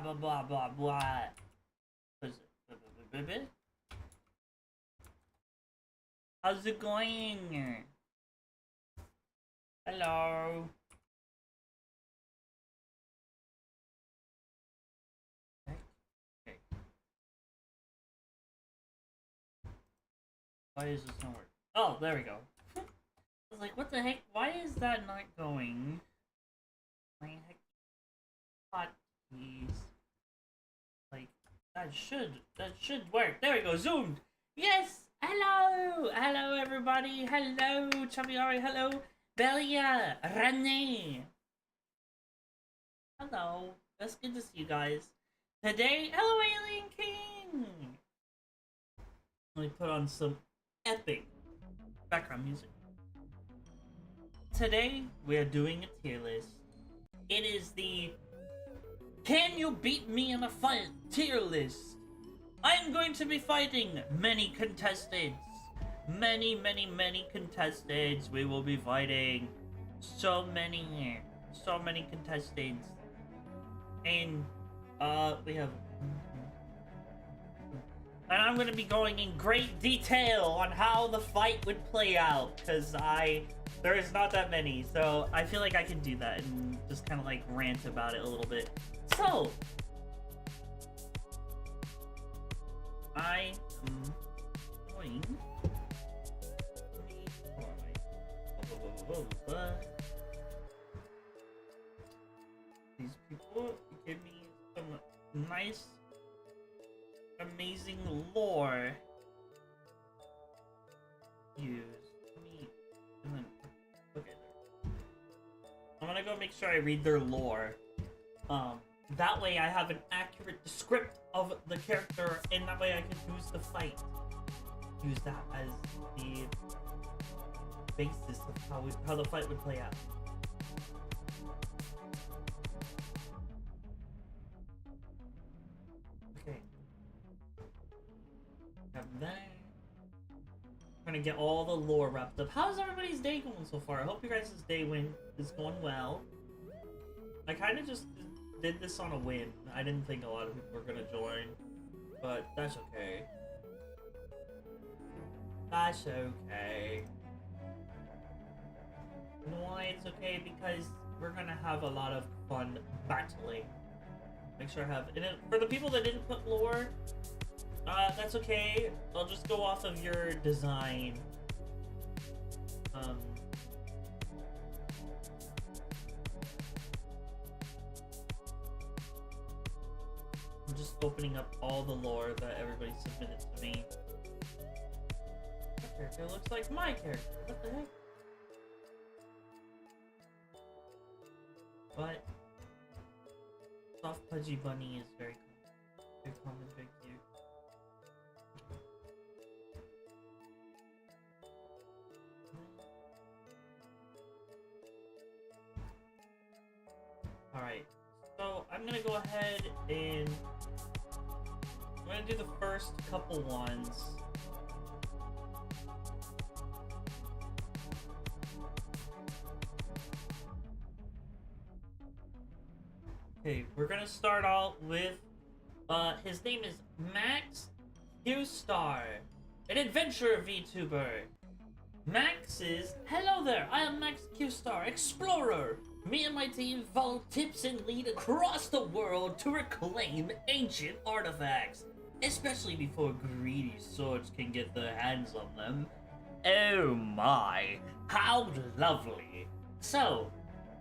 blah blah blah blah. What is it? How's it going? Hello. Okay. Why is this not working? Oh, there we go. I was like, what the heck? Why is that not going? My heck. Hotkeys. Like, that should work. There we go. Zoomed. Yes. Hello. Hello, everybody. Hello, Chaviari. Hello, Belia. Rene. Hello. That's good to see you guys. Today, hello, Alien King. Let me put on some epic background music. Today, we are doing a tier list. It is the Can You Beat Me in a Fight tier list. I'm going to be fighting many contestants. Many contestants. We will be fighting so many contestants. And, we have... And I'm going to be going in great detail on how the fight would play out. Because there is not that many. So, I feel like I can do that and just kind of like rant about it a little bit. So, I am going... These people give me some nice, amazing lore. Use me, and then okay. I'm gonna go make sure I read their lore. That way I have an accurate script of the character, and that way I can use the fight. Use that as the basis of how the fight would play out. Okay. Have that. I'm gonna get all the lore wrapped up. How's everybody's day going so far? I hope your guys' day is going well. I kind of just did this on a whim. I didn't think a lot of people were gonna join, but that's okay. That's okay. You know why it's okay? Because we're gonna have a lot of fun battling. Make sure I have... And for the people that didn't put lore, that's okay. I'll just go off of your design. I'm just opening up all the lore that everybody submitted to me. That character looks like my character. What the heck? But soft pudgy bunny is very common, very cute. Alright, so I'm gonna go ahead and I'm gonna do the first couple ones. Okay, we're gonna start out with, his name is Max Q-Star, an adventurer VTuber. Max is, hello there, I am Max Q-Star, explorer. Me and my team follow tips and lead across the world to reclaim ancient artifacts, especially before greedy swords can get their hands on them. Oh my, how lovely. So,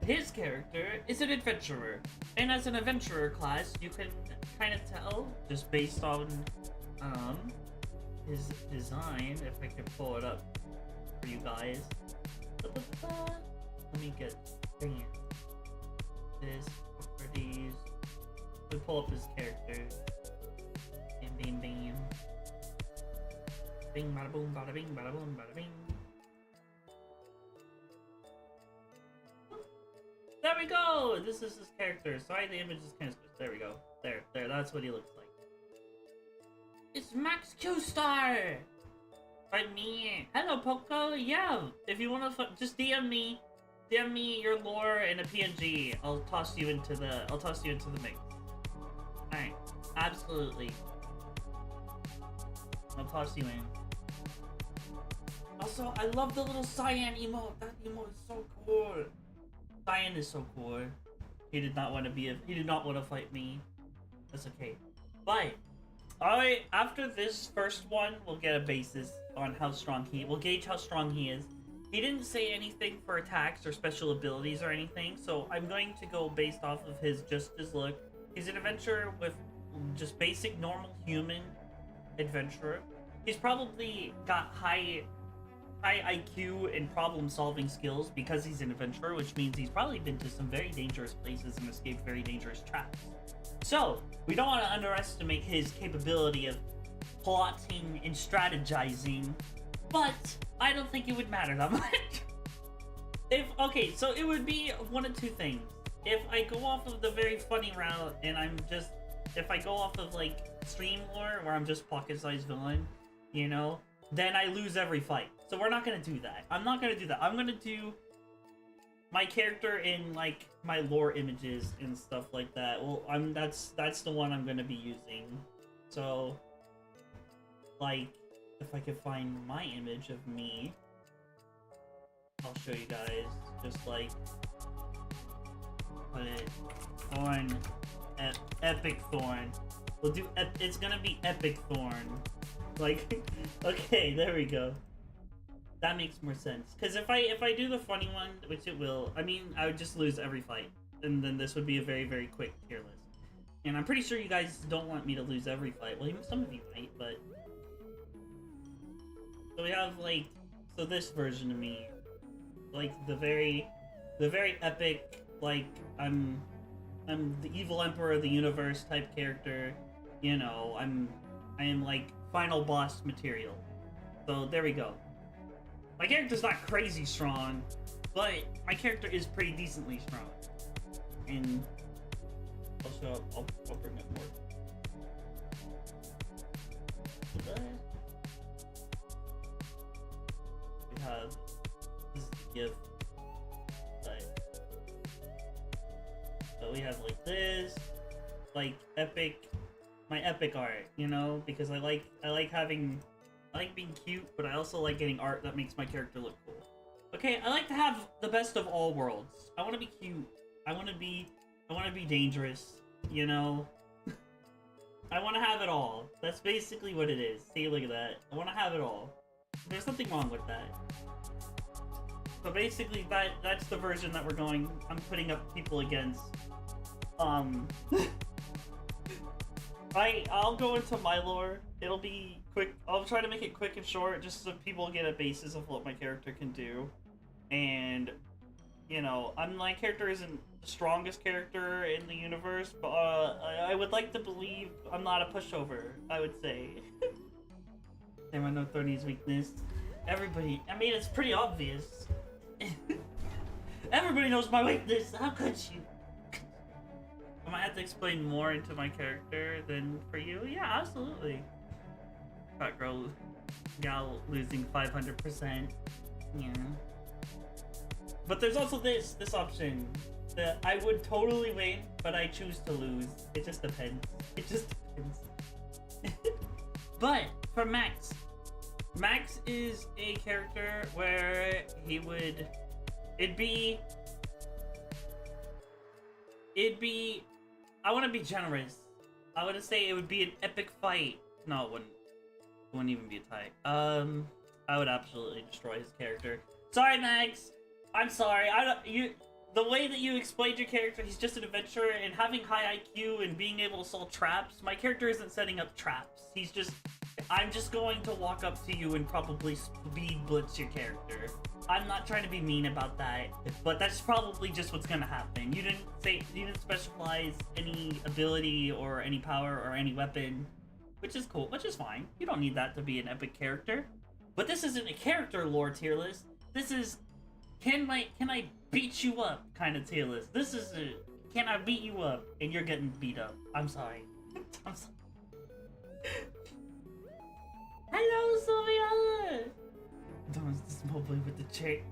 his character is an adventurer, and as an adventurer class, you can kind of tell, just based on his design, if I can pull it up for you guys. Let me get this properties. We pull up his character. Bam, bam, bam. Bing, bada boom, bada bing, bada boom, bada bing. There we go! This is his character. Sorry, the image is kind of squished. There we go. There, that's what he looks like. It's Max Q-Star! By me. Hello, Poco. Yeah, if you want to just DM me your lore in a PNG. I'll toss you into the mix. Absolutely. I'll toss you in. Also, I love the little cyan emote. That emote is so cool. Cyan is so cool. He did not want to fight me. That's okay. But after this first one, we'll get a basis on how strong we'll gauge how strong he is. He didn't say anything for attacks or special abilities or anything, so I'm going to go based off of his look. He's an adventurer with just basic normal human adventurer. He's probably got high IQ and problem-solving skills because he's an adventurer, which means he's probably been to some very dangerous places and escaped very dangerous traps. So, we don't want to underestimate his capability of plotting and strategizing, but I don't think it would matter that much. So it would be one of two things. If I go off of the very funny route and if I go off of like stream lore where I'm just pocket-sized villain, you know, then I lose every fight. So we're not gonna do that. I'm not gonna do that. I'm gonna do my character in like my lore images and stuff like that. Well, that's the one I'm gonna be using. So, like, if I could find my image of me, I'll show you guys. Just like put it Thorn, epic Thorn. We'll do. It's gonna be epic Thorn. Like, okay, there we go. That makes more sense. Because if I do the funny one, which it will, I mean, I would just lose every fight. And then this would be a very, very quick tier list. And I'm pretty sure you guys don't want me to lose every fight. Well, even some of you might, but... So we have, like... So this version of me. Like, the very epic, like, I'm the evil emperor of the universe type character. You know, I am, like, final boss material. So, there we go. My character's not crazy strong, but my character is pretty decently strong. And also, I'll bring it more. We have this is the gift. So we have like this, like my epic art, you know, because I like being cute, but I also like getting art that makes my character look cool. Okay, I like to have the best of all worlds. I want to be cute. I want to be dangerous, you know? I want to have it all. That's basically what it is. See, look at that. I want to have it all. There's nothing wrong with that. So basically, that's the version that I'm putting up people against. I'll go into my lore. It'll be quick. I'll try to make it quick and short, just so people get a basis of what my character can do. And, you know, my character isn't the strongest character in the universe, but I would like to believe I'm not a pushover, I would say. There no Thorny's weakness. Everybody, I mean, it's pretty obvious. Everybody knows my weakness. How could you? I might have to explain more into my character than for you. Yeah, absolutely. Fat girl gal losing 500%. Yeah. But there's also this option that I would totally win, but I choose to lose. It just depends. It just depends. But for Max is a character where it'd be I want to be generous. I want to say it would be an epic fight. No, it wouldn't even be a tie. I would absolutely destroy his character. Sorry, Max. I'm sorry. The way that you explained your character, he's just an adventurer, and having high IQ and being able to solve traps, my character isn't setting up traps. I'm just going to walk up to you and probably speed blitz your character. I'm not trying to be mean about that, but that's probably just what's gonna happen. You didn't specialize any ability or any power or any weapon, which is cool, which is fine. You don't need that to be an epic character. But this isn't a character lore tier list. This is can I beat you up kind of tier list. This is a can I beat you up and you're getting beat up. I'm sorry. I'm sorry. Hello, Sylvia! Don't this mobile with the chick.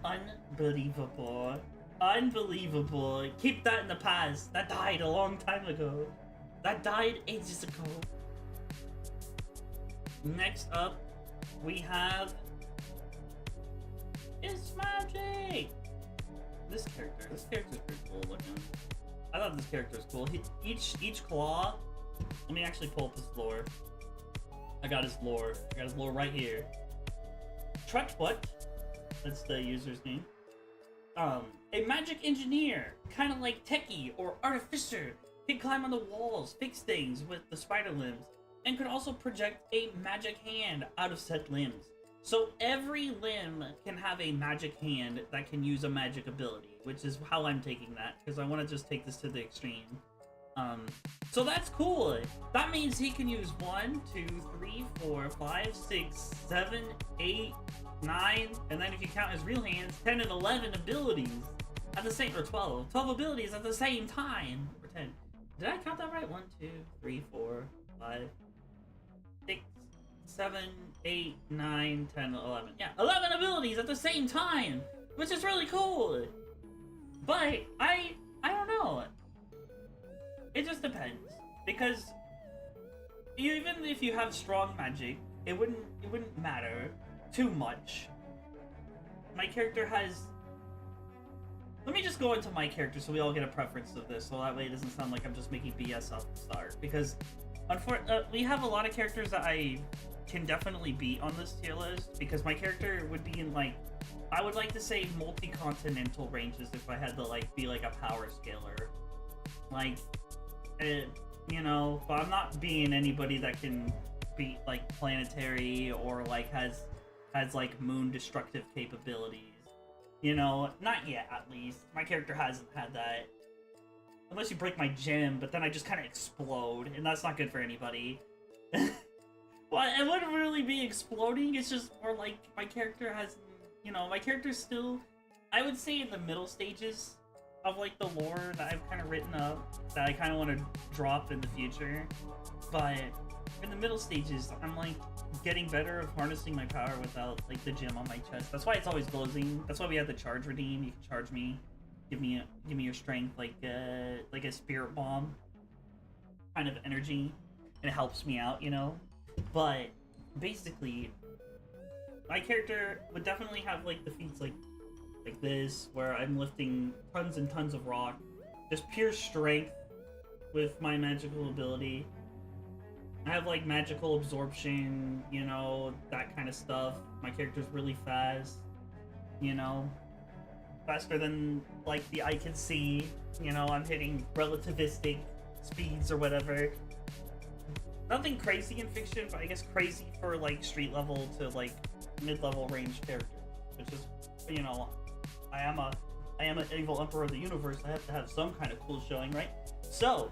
Unbelievable. Unbelievable. Keep that in the past. That died a long time ago. That died ages ago. Next up, we have... It's Magic! This character's pretty cool looking. I thought this character was cool. Each claw... Let me actually pull up his lore. I got his lore. Right here. Trutwut, that's the user's name. A magic engineer, kind of like Techie or Artificer. Can climb on the walls, fix things with the spider limbs, and could also project a magic hand out of said limbs. So every limb can have a magic hand that can use a magic ability, which is how I'm taking that, because I want to just take this to the extreme. So that's cool. That means he can use 1, 2, 3, 4, 5, 6, 7, 8, 9, and then if you count his real hands, 10 and 11 abilities at the same, or 12 abilities at the same time. Or 10. Did I count that right? 1, 2, 3, 4, 5, 6, 7, 8, 9, 10, 11. Yeah, 11 abilities at the same time, which is really cool. But I don't know. It just depends, because even if you have strong magic, it wouldn't matter too much. My character has... Let me just go into my character so we all get a preference of this, so that way it doesn't sound like I'm just making BS off the start. Because we have a lot of characters that I can definitely beat on this tier list, because my character would be in, like, I would like to say multi-continental ranges if I had to, like, be like a power scaler. Like... you know, but I'm not being anybody that can beat like planetary or like has like moon destructive capabilities. You know, not yet at least. My character hasn't had that. Unless you break my gem, but then I just kind of explode, and that's not good for anybody. Well, it wouldn't really be exploding, it's just more like my character has, you know, my character's still, I would say in the middle stages of like the lore that I've kind of written up that I kind of want to drop in the future. But in the middle stages, I'm like getting better of harnessing my power without like the gem on my chest. That's why it's always closing. That's why we have the charge redeem. You can charge me, give me your strength like a spirit bomb kind of energy, and it helps me out, you know. But basically, my character would definitely have like the feats like this, where I'm lifting tons and tons of rock, just pure strength with my magical ability. I have like magical absorption, you know, that kind of stuff. My character's really fast, you know, faster than like the eye can see, you know. I'm hitting relativistic speeds or whatever. Nothing crazy in fiction, but I guess crazy for like street level to like mid-level range characters, which is, you know, I am an evil emperor of the universe. I have to have some kind of cool showing, right? So,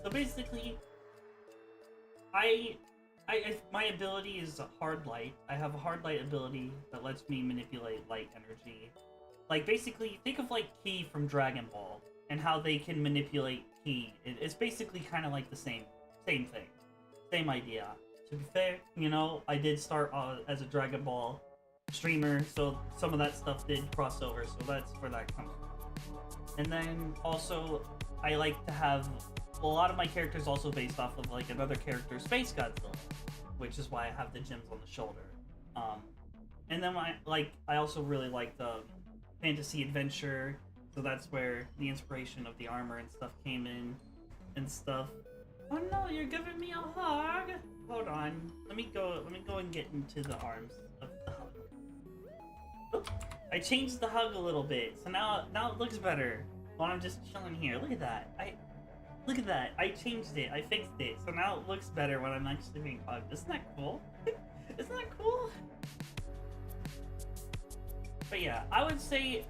so basically, my ability is hard light. I have a hard light ability that lets me manipulate light energy. Like basically, think of like Ki from Dragon Ball and how they can manipulate Ki. It's basically kind of like the same thing, same idea. To be fair, you know, I did start as a Dragon Ball streamer, so some of that stuff did cross over, so that's where that comes from. And then also, I like to have a lot of my characters also based off of like another character, Space Godzilla, which is why I have the gems on the shoulder. And then I also really like the fantasy adventure, so that's where the inspiration of the armor and stuff came in and stuff. Oh no, you're giving me a hug. Hold on, let me go and get into the arms of the hug. Oops. I changed the hug a little bit, so now it looks better while I'm just chilling here. Look at that. I changed it. I fixed it, so now it looks better when I'm actually being hugged. Isn't that cool? Isn't that cool? But yeah, I would say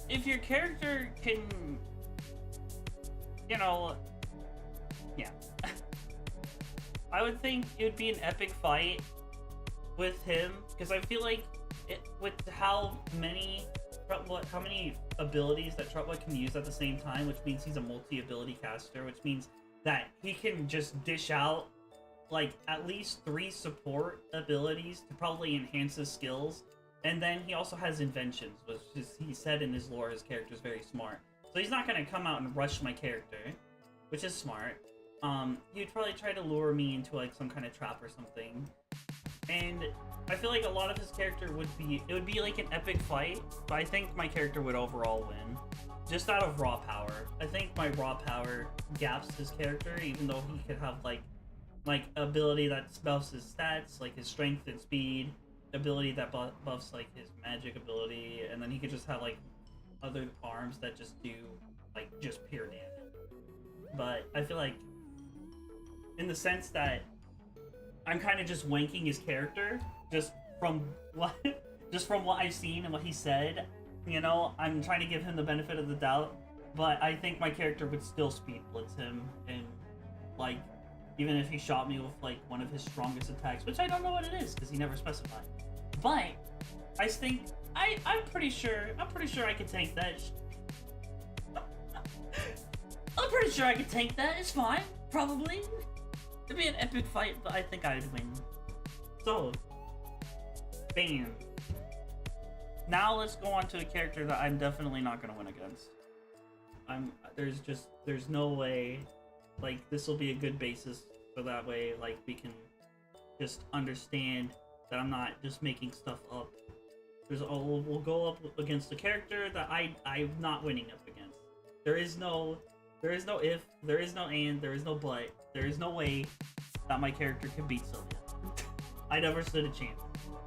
if your character can, you know, yeah. I would think it would be an epic fight with him, because I feel like with how many abilities that Trutwut can use at the same time, which means he's a multi-ability caster, which means that he can just dish out like at least 3 support abilities to probably enhance his skills. And then he also has inventions, which is, he said in his lore, his character's very smart. So he's not gonna come out and rush my character, which is smart. He'd probably try to lure me into like some kind of trap or something. And I feel like a lot of his character would be like an epic fight, but I think my character would overall win. Just out of raw power. I think my raw power gaps his character, even though he could have like ability that buffs his stats, like his strength and speed, ability that buffs like his magic ability, and then he could just have like other arms that just do like just pure damage. But I feel like in the sense that I'm kind of just wanking his character just from what I've seen and what he said, you know, I'm trying to give him the benefit of the doubt, but I think my character would still speed blitz him, and like even if he shot me with like one of his strongest attacks, which I don't know what it is because he never specified. But I think I'm pretty sure I could tank that. I'm pretty sure I could tank that. It's fine, probably. It'd be an epic fight, but I think I'd win. So, bam. Now let's go on to a character that I'm definitely not gonna win against. There's no way, like, this will be a good basis, so that way, like, we can just understand that I'm not just making stuff up. We'll go up against a character that I'm not winning up against. There is no if, there is no and, there is no but, there is no way that my character can beat Sylvia. I never stood a chance.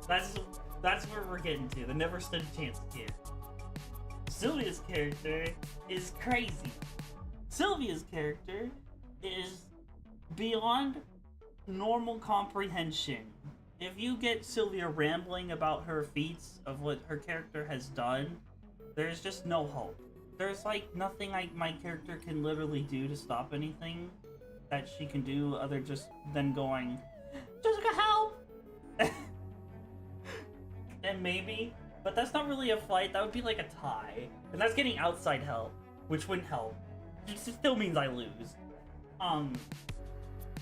That's where we're getting to. The never stood a chance here. Sylvia's character is crazy. Sylvia's character is beyond normal comprehension. If you get Sylvia rambling about her feats of what her character has done, there's just no hope. There's like nothing my character can literally do to stop anything that she can do other just than going, Jessica, help! And maybe, but that's not really a fight, that would be like a tie. And that's getting outside help, which wouldn't help. It still means I lose.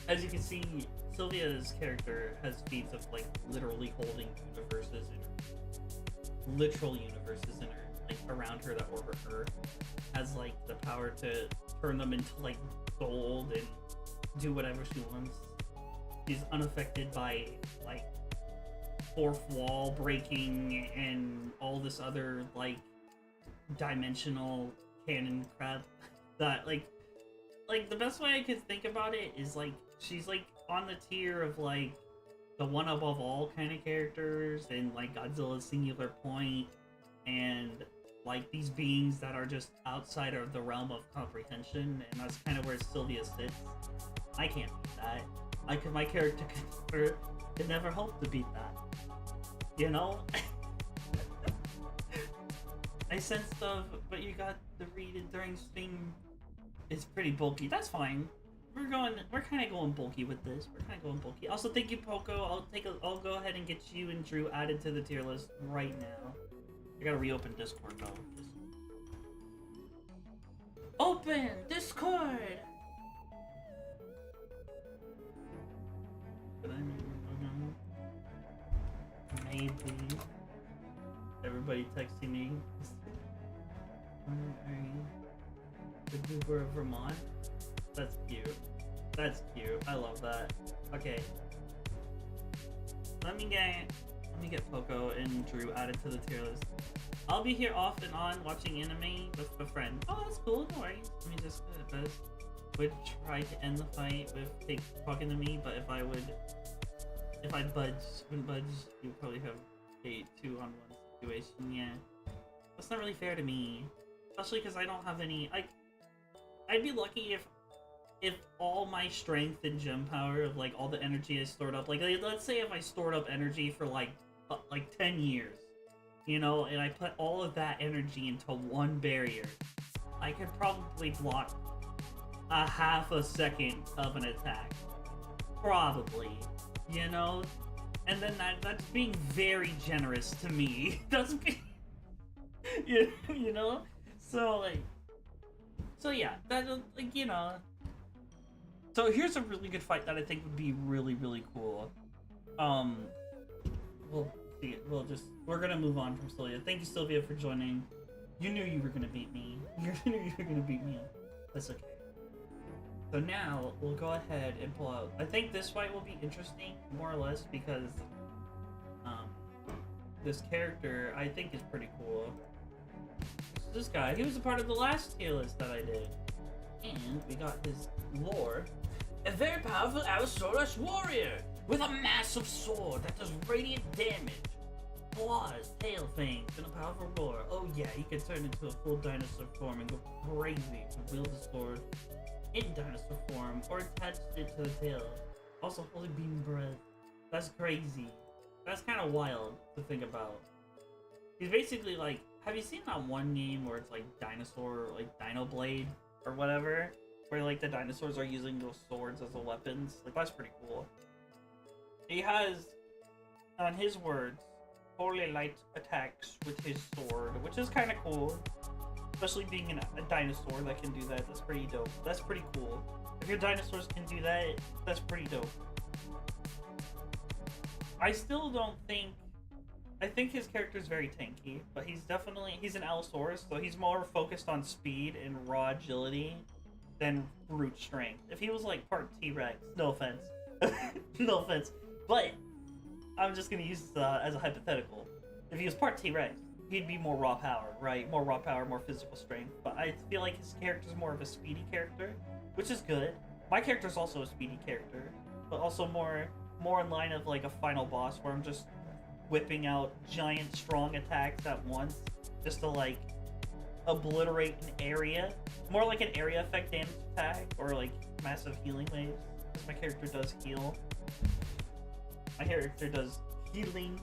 As you can see, Sylvia's character has feats of like literally holding universes in her, literal universes in her, like around her that orbit her, has like the power to turn them into like gold and do whatever she wants. She's unaffected by like fourth wall breaking and all this other like dimensional canon crap that like the best way I could think about it is like she's like on the tier of like the one above all kind of characters, and like Godzilla's Singular Point, and like these beings that are just outside of the realm of comprehension, and that's kind of where Sylvia sits. I can't beat that. My character could never hope to beat that. You know? I said stuff, but you got to read it during stream. It's pretty bulky. That's fine. We're kind of going bulky with this. We're kind of going bulky. Also, thank you, Poco. I'll go ahead and get you and Drew added to the tier list right now. I gotta reopen Discord though. Open Discord. Maybe. Everybody texting me. The Goober of Vermont. That's cute. That's cute. I love that. Okay. Let me get Poco and Drew added to the tier list. I'll be here off and on watching anime with a friend. Oh, that's cool. No worries. Let me just get this. Would try to end the fight with talking to me, but if I wouldn't budge, you'd probably have a 2-on-1 situation. Yeah, that's not really fair to me, especially because I don't have any. I'd be lucky if all my strength and gem power of like all the energy I stored up, like let's say if I stored up energy for like 10 years, you know, and I put all of that energy into one barrier, I could probably block a half a second of an attack, probably, you know. And then that's being very generous to me. That's being, you know. So yeah, that, like, you know. So here's a really good fight that I think would be really, really cool. We'll see. We're gonna move on from Sylvia. Thank you, Sylvia, for joining. You knew you were gonna beat me. You knew you were gonna beat me. That's okay. So now we'll go ahead and pull out. I think this fight will be interesting, more or less, because this character I think is pretty cool. This guy, he was a part of the last tier list that I did, and we got his lore. A very powerful Allosaurus warrior with a massive sword that does radiant damage. Claws, tail fangs, and a powerful roar. Oh yeah, he can turn into a full dinosaur form and go crazy to wield the sword in dinosaur form or attach it to the tail. Also, holy beam breath. That's crazy. That's kind of wild to think about. He's basically like, have you seen that one game where it's like dinosaur, like Dino Blade or whatever? Where like the dinosaurs are using those swords as the weapons? Like, that's pretty cool. He has, on his words, poorly light attacks with his sword, which is kind of cool. Especially being a dinosaur that can do that. That's pretty dope. That's pretty cool. If your dinosaurs can do that, that's pretty dope. I still don't think... I think his character is very tanky, but he's an Allosaurus, so he's more focused on speed and raw agility than brute strength. If he was like part T-Rex, no offense. No offense. But I'm just gonna use this as a hypothetical. If he was part T-Rex, he'd be more raw power, right? More raw power, more physical strength. But I feel like his character's more of a speedy character, which is good. My character's also a speedy character, but also more in line of like a final boss where I'm just whipping out giant strong attacks at once just to like obliterate an area. More like an area effect damage attack or like massive healing waves. Because my character does heal. My character does healing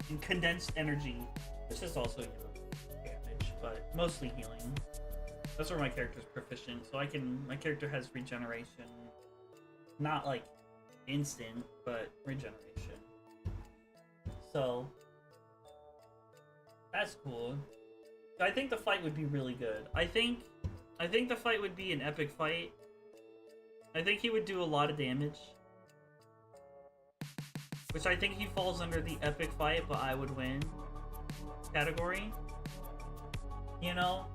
and condensed energy, which is also, you know, damage, but mostly healing. That's where my character's proficient. So my character has regeneration. Not like instant, but regeneration. So that's cool. I think the fight would be really good. I think the fight would be an epic fight. I think he would do a lot of damage. Which I think he falls under the epic fight, but I would win category. You know?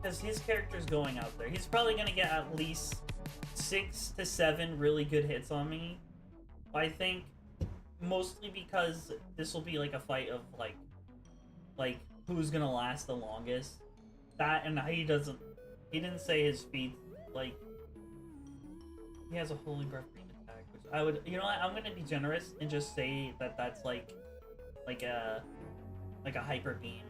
Because his character's going out there. He's probably going to get at least 6 to 7 really good hits on me. I think mostly because this will be like a fight of like who's going to last the longest. That, and he didn't say his speed, like, he has a holy breath beam attack, which I would, you know what, I'm gonna be generous and just say that that's like a hyper beam,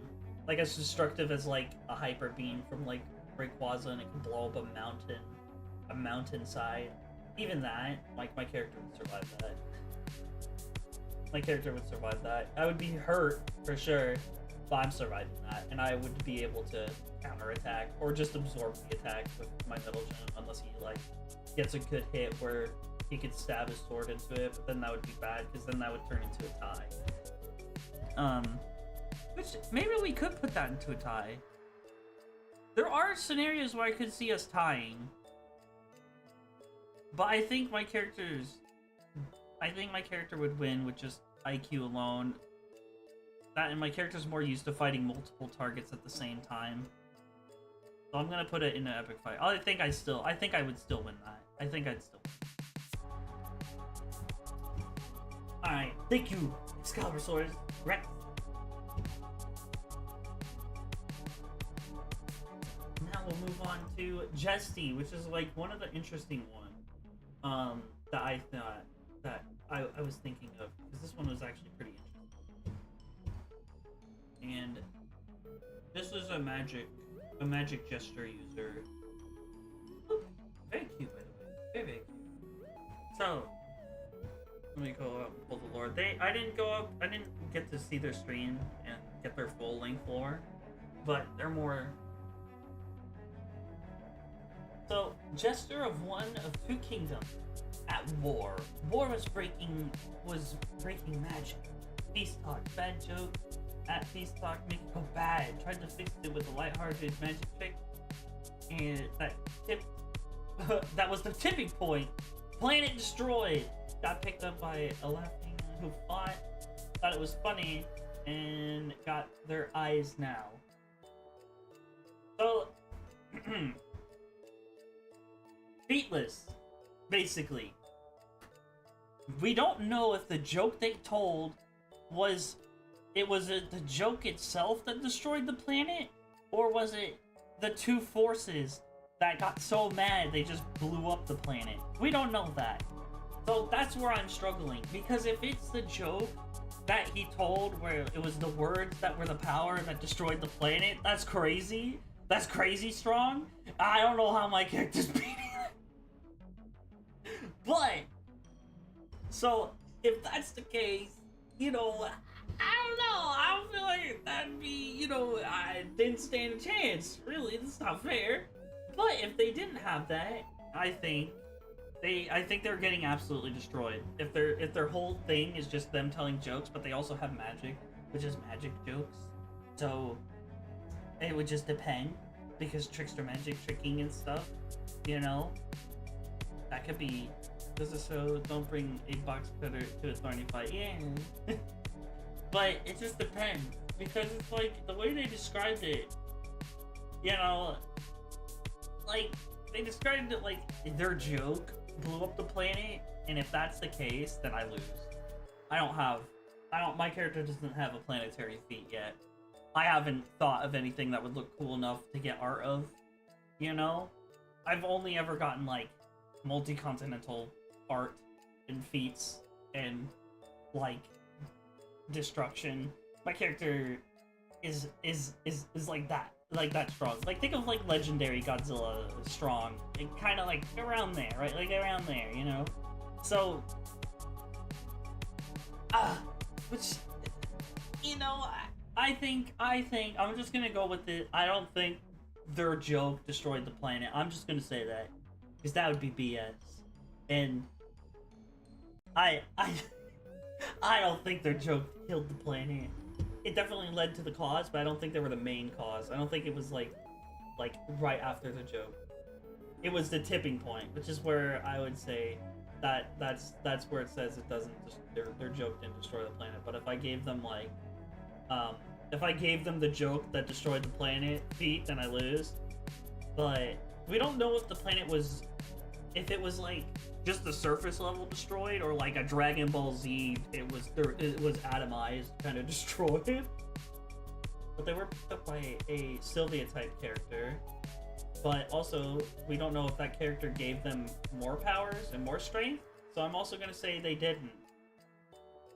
like as destructive as like a hyper beam from like Rayquaza, and it can blow up a mountainside. Even that, like, my character would survive that. My character would survive that. I would be hurt for sure, but I'm surviving that, and I would be able to counterattack or just absorb the attack with my middle gem, unless he like gets a good hit where he could stab his sword into it, but then that would be bad because then that would turn into a tie. Which maybe we could put that into a tie. There are scenarios where I could see us tying, but I think my character would win with just IQ alone. That, and my character's more used to fighting multiple targets at the same time. So I'm gonna put it in an epic fight. I think I would still win that. I think I'd still win. Alright, thank you, Excalibur Swords. Right. Now we'll move on to Jesty, which is like one of the interesting ones that I thought that I was thinking of, because this one was actually pretty interesting. And this is a magic gesture user. Ooh, very cute, by the way. Very, very cute. So let me go up and pull the lore. I didn't get to see their stream and get their full length lore, but they're more. So, Jester of one of two kingdoms at war. War was breaking magic. Peace talk, bad joke. At Peace talk, make it go bad. Tried to fix it with a lighthearted magic trick, and that was the tipping point. Planet destroyed. Got picked up by a laughing who thought it was funny and got their eyes now. So, feetless, basically. We don't know if the joke they told was the joke itself that destroyed the planet, or was it the two forces that got so mad they just blew up the planet? We don't know that. So that's where I'm struggling, because if it's the joke that he told where it was the words that were the power that destroyed the planet, that's crazy. That's crazy strong. I don't know how my character's beating it. But, so, if that's the case, you know, I don't know. I don't feel like that'd be, you know, I didn't stand a chance. Really, that's not fair. But if they didn't have that, I think they're getting absolutely destroyed. If their whole thing is just them telling jokes, but they also have magic, which is magic jokes. So it would just depend, because trickster magic, tricking and stuff, you know, that could be. Does it show don't bring a box cutter to a thorny fight? Yeah. But it just depends, because it's like the way they described it, you know, like they described it like their joke blew up the planet, and if that's the case, then I lose. My character doesn't have a planetary feat yet. I haven't thought of anything that would look cool enough to get art of, you know? I've only ever gotten like multi-continental art and feats and like destruction. My character is like that strong. Like, think of like legendary Godzilla strong, and kind of like around there, right? Like around there, you know. So, which, you know, I think I'm just gonna go with it. I don't think their joke destroyed the planet. I'm just gonna say that, because that would be BS. And I don't think their joke killed the planet. It definitely led to the cause, but I don't think they were the main cause. I don't think it was like right after the joke. It was the tipping point, which is where I would say that's where it says it doesn't. Their joke didn't destroy the planet. But if I gave them like, if I gave them the joke that destroyed the planet feat, then I lose. But we don't know if the planet was, if it was like just the surface level destroyed, or like a Dragon Ball Z, it was atomized, kind of destroyed. But they were picked up by a Sylvia type character. But also, we don't know if that character gave them more powers and more strength. So I'm also gonna say they didn't,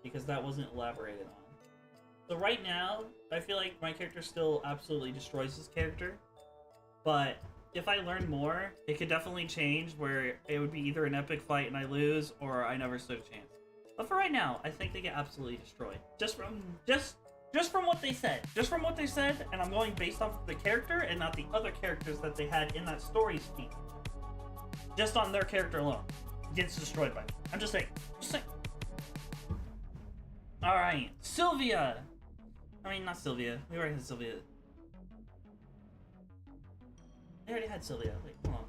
because that wasn't elaborated on. So right now, I feel like my character still absolutely destroys his character. But if I learn more, it could definitely change, where it would be either an epic fight and I lose, or I never stood a chance. But for right now, I think they get absolutely destroyed. Just from what they said. Just from what they said, and I'm going based off of the character and not the other characters that they had in that story speak. Just on their character alone. Gets destroyed by me. I'm just saying. Alright, Sylvia! I mean, not Sylvia. We already had Sylvia. I already had Sylvia. Wait, hold on.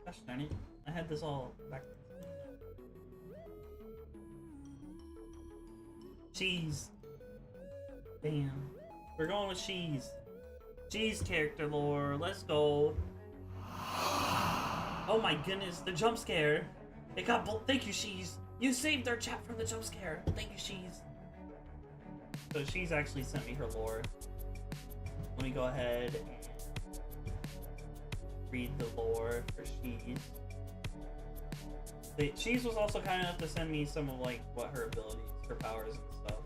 Gosh darn it. I had this all back. Cheese. Damn. We're going with Cheese. Cheese character lore. Let's go. Oh my goodness, the jump scare. It got thank you, Cheese. You saved our chat from the jump scare. Thank you, Cheese. So Cheese actually sent me her lore. Let me go ahead and read the lore for Cheese. Cheese was also kind enough to send me some of like what her abilities, her powers and stuff.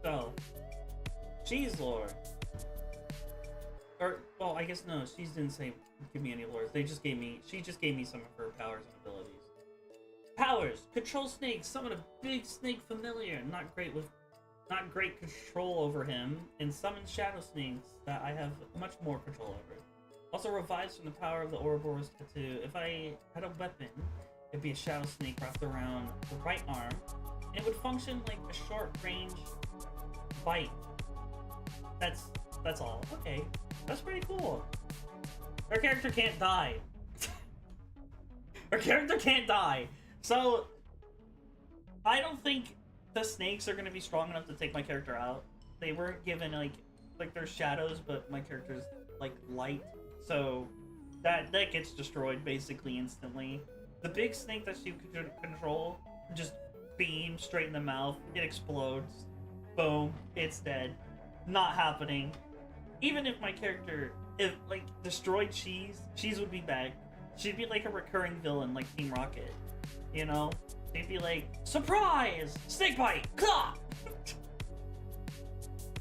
So, Cheese lore. Or, well, I guess no, Cheese didn't say give me any lore. She just gave me some of her powers and abilities. Powers! Control snakes, summon a big snake familiar. Not great control over him, and summon shadow snakes that I have much more control over. Also revives from the power of the Ouroboros tattoo. If I had a weapon, it'd be a shadow snake wrapped around the right arm, and it would function like a short range bite. That's all. Okay. That's pretty cool. Her character can't die. Her character can't die. So I don't think the snakes are gonna be strong enough to take my character out. They weren't given like they're shadows, but my character's like light, so that gets destroyed basically instantly. The big snake that she could control just beam straight in the mouth. It explodes. Boom. It's dead. Not happening. Even if my character, if like destroyed Cheese would be back. She'd be like a recurring villain, like Team Rocket. You know, they'd be like, surprise, snake bite, claw.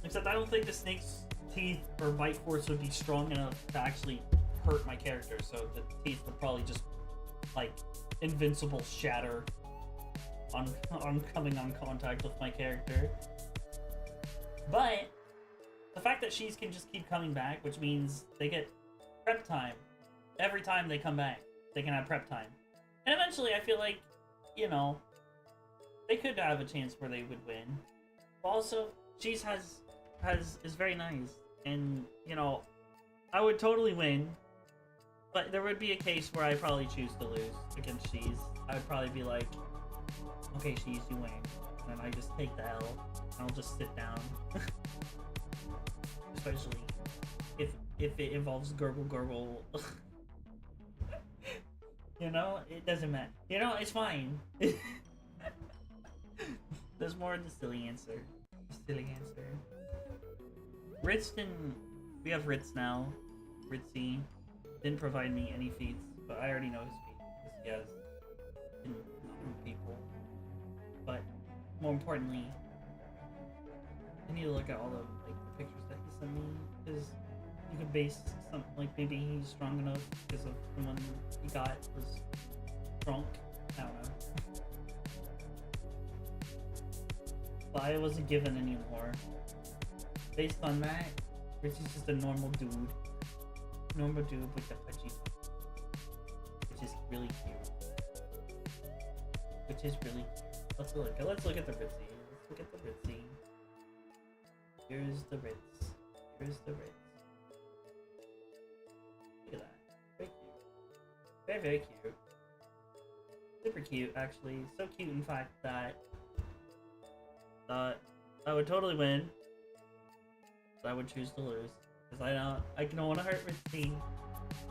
Except I don't think the snake's teeth or bite force would be strong enough to actually hurt my character. So the teeth would probably just like invincible shatter on coming on contact with my character. But the fact that Cheese can just keep coming back, which means they get prep time every time they come back. They can have prep time, and eventually, I feel like, you know, they could have a chance where they would win. But also, Cheese is very nice, and you know, I would totally win. But there would be a case where I probably choose to lose against Cheese. I would probably be like, okay, Cheese, you win. And then I just take the L, and I'll just sit down. Especially if it involves gurgle. You know, it doesn't matter. You know, it's fine. There's more of the silly answer. Ritz didn't... We have Ritz now. Ritzy didn't provide me any feats, but I already know his feats because he has people. But more importantly, I need to look at all the pictures that he sent me, because you could base something like maybe he's strong enough because of the one he got was drunk. I don't know. But I wasn't given anymore. Based on that, Richie's just a normal dude. Normal dude with the pudgy, which is really cute. Let's look at the Ritzy. Let's look at the Ritzy. Here's the Ritz. Look at that. Very cute. Very cute. Super cute, actually. So cute, in fact, that I would totally win. But I would choose to lose. Because I don't want to hurt Ritzy.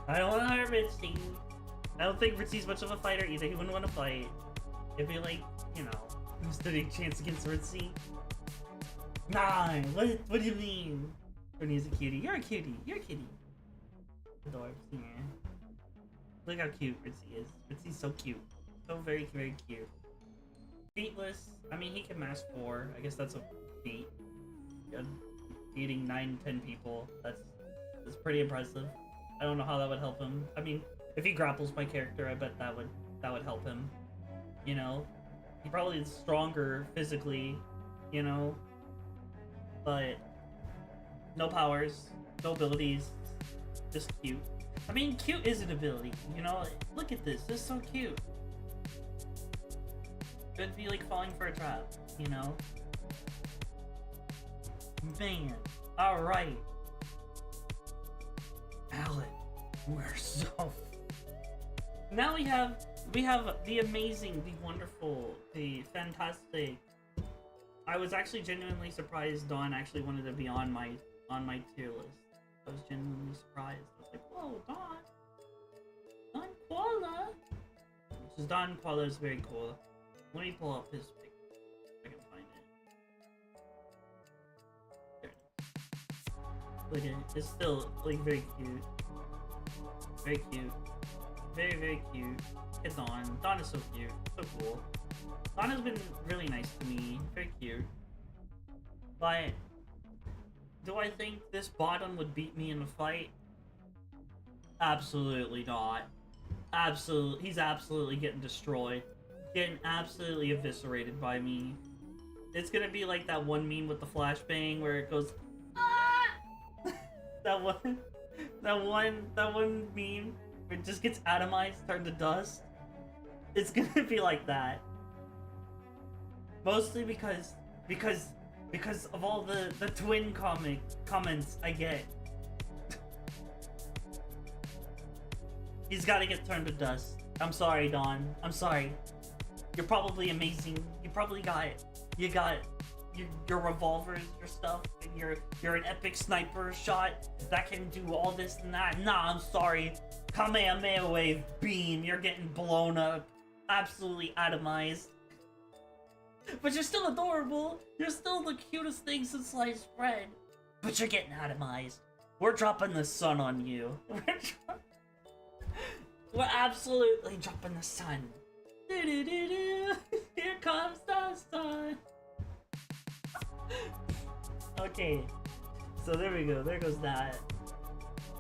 I don't think Ritzy's much of a fighter either. He wouldn't want to fight. It'd be like, you know, who's the big chance against Ritzy? 9! What do you mean? Ritzy's a cutie. You're a cutie. Adorbs, yeah. Look how cute Ritzy is. Ritzy's so cute. So very, very cute. Featless. I mean, he can mask 4. I guess that's a feat. Beating 9-10 people. That's pretty impressive. I don't know how that would help him. I mean, if he grapples my character, I bet that would help him. You know? He probably is stronger physically, you know? But no powers, no abilities, just cute. I mean, cute is an ability, you know? Look at this. This is so cute. It would be like falling for a trap, you know? Man, alright. Alan, we're so... Now we have the amazing, the wonderful, the fantastic... I was actually genuinely surprised Dawn actually wanted to be on my tier list. I was genuinely surprised. I was like, whoa, Dawn Koala! Which is Dawn Koala is very cool. Let me pull up his picture if I can find it. There it is. Look at it. It's still like very cute. Very cute. Very, very cute. It's Dawn. Dawn is so cute. So cool. Dawn has been really nice to me. Very cute. But do I think this bottom would beat me in a fight? Absolutely not. He's absolutely getting destroyed. Getting absolutely eviscerated by me. It's gonna be like that one meme with the flashbang where it goes, ah! that one meme where it just gets atomized, turned to dust. It's gonna be like that. Mostly because of all the twin comments I get. He's gotta get turned to dust. I'm sorry, Dawn. I'm sorry. You're probably amazing. You probably got your revolvers, your stuff, and you're an epic sniper shot that can do all this and that. Nah, I'm sorry. Kamehameha wave beam. You're getting blown up, absolutely atomized. But you're still adorable. You're still the cutest thing since sliced bread. But you're getting atomized. We're dropping the sun on you. We're absolutely dropping the sun. Here comes the sun. Okay, so there we go. There goes that.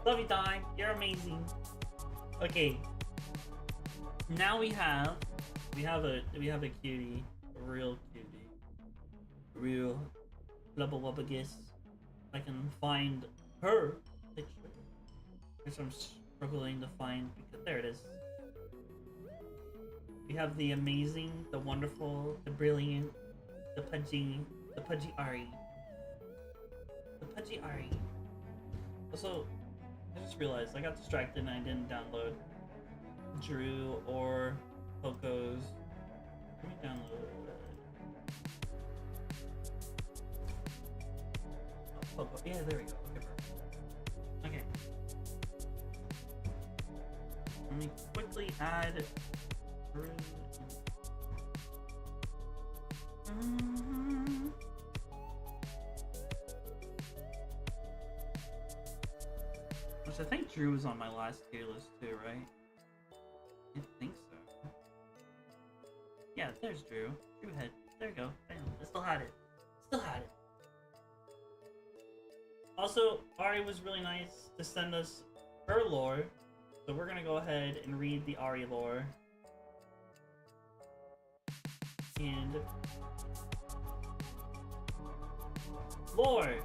Love you, time. You're amazing. Okay. Now we have a cutie, a real cutie, real Lubba Wubba Giss. I can find her picture, which I'm struggling to find because there it is. We have the amazing, the wonderful, the brilliant, the pudgy Ari. The pudgy Ari. Also, I just realized I got distracted and I didn't download Drew or Poco's. Let me download Poco. Yeah, there we go. Okay, perfect. Okay. Let me quickly add Drew. Which I think Drew was on my last tier list too, right? I think so. Yeah, there's Drew. Drew head. There you go. Bam. I still had it. Still had it. Also, Ari was really nice to send us her lore. So we're gonna go ahead and read the Ari lore. And lore.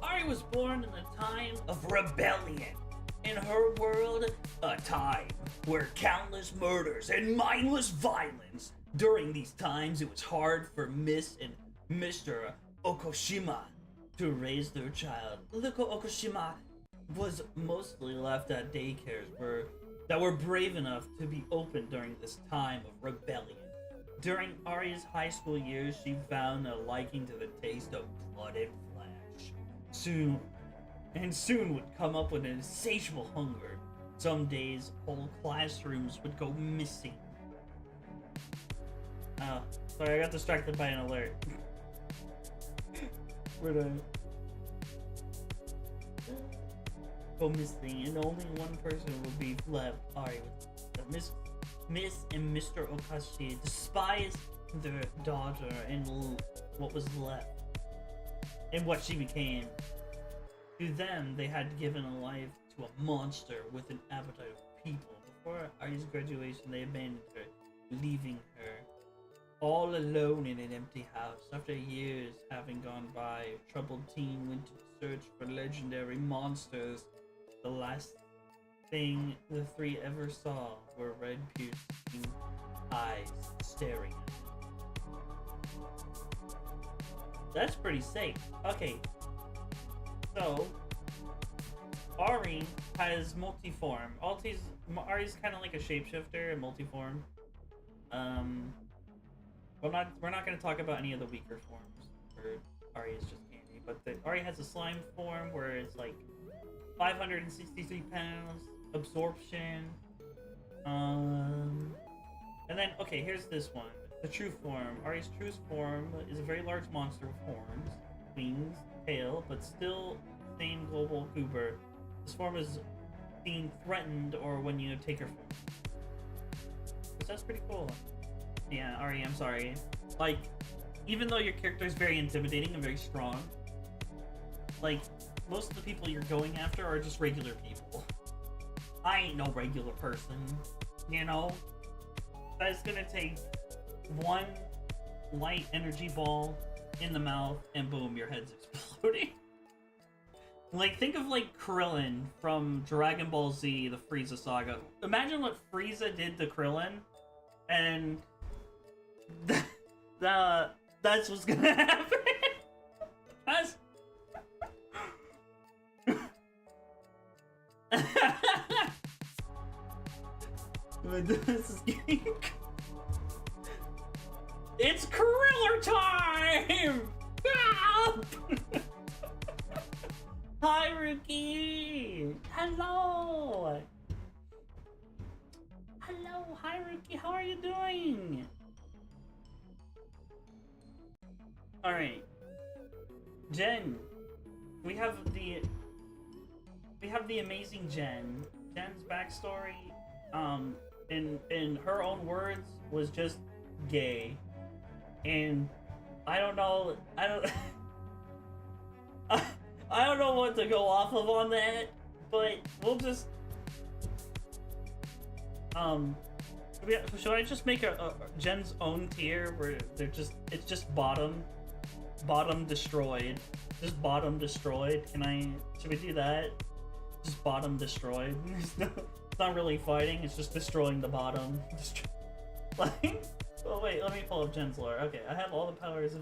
Ari was born in the time of rebellion. In her world, a time where countless murders and mindless violence. During these times, it was hard for Miss and Mr. Okoshima to raise their child. Little Okoshima was mostly left at daycares that were brave enough to be open during this time of rebellion. During Ari's high school years, she found a liking to the taste of blood and flesh. Soon would come up with an insatiable hunger. Some days, whole classrooms would go missing. Oh, sorry, I got distracted by an alert. Where'd I go missing, and only one person would be left. Ari, Miss and Mr. Okashi despised their daughter and what was left, and what she became. To them, they had given a life to a monster with an appetite of people. Before Ari's graduation, they abandoned her, leaving her all alone in an empty house. After years having gone by, a troubled teen went to search for legendary monsters. The last thing the three ever saw were red piercing eyes staring at them. That's pretty safe. Okay. So, Ari has multiform. Ari's kind of like a shapeshifter and multiform. We're not going to talk about any of the weaker forms. Ari is just candy. But Ari has a slime form where it's like 563 pounds, absorption. And then, okay, here's this one. The true form. Ari's true form is a very large monster with horns, wings, tail, but still same global goober. This form is being threatened or when you take her form. So that's pretty cool. Yeah, Ari, I'm sorry. Like, even though your character is very intimidating and very strong, like, most of the people you're going after are just regular people. I ain't no regular person, you know? That's gonna take one light energy ball in the mouth and boom, your head's exploding. Like, think of like Krillin from Dragon Ball Z, the Frieza saga. Imagine what Frieza did to Krillin, and that's what's gonna happen. That's... This is getting... It's Kriller time! Ah! Hi, Rookie! Hello! Hello, hi, Rookie, how are you doing? Alright. Jen. We have the amazing Jen. Jen's backstory, in her own words, was just gay. And I don't know, I don't know what to go off of on that, but we'll just should I just make a Jen's own tier where it's just bottom destroyed, just bottom destroyed? Should we do that? Just bottom destroyed. It's not really fighting, it's just destroying the bottom. Like, oh wait, let me pull up Jen's lore. Okay, I have all the powers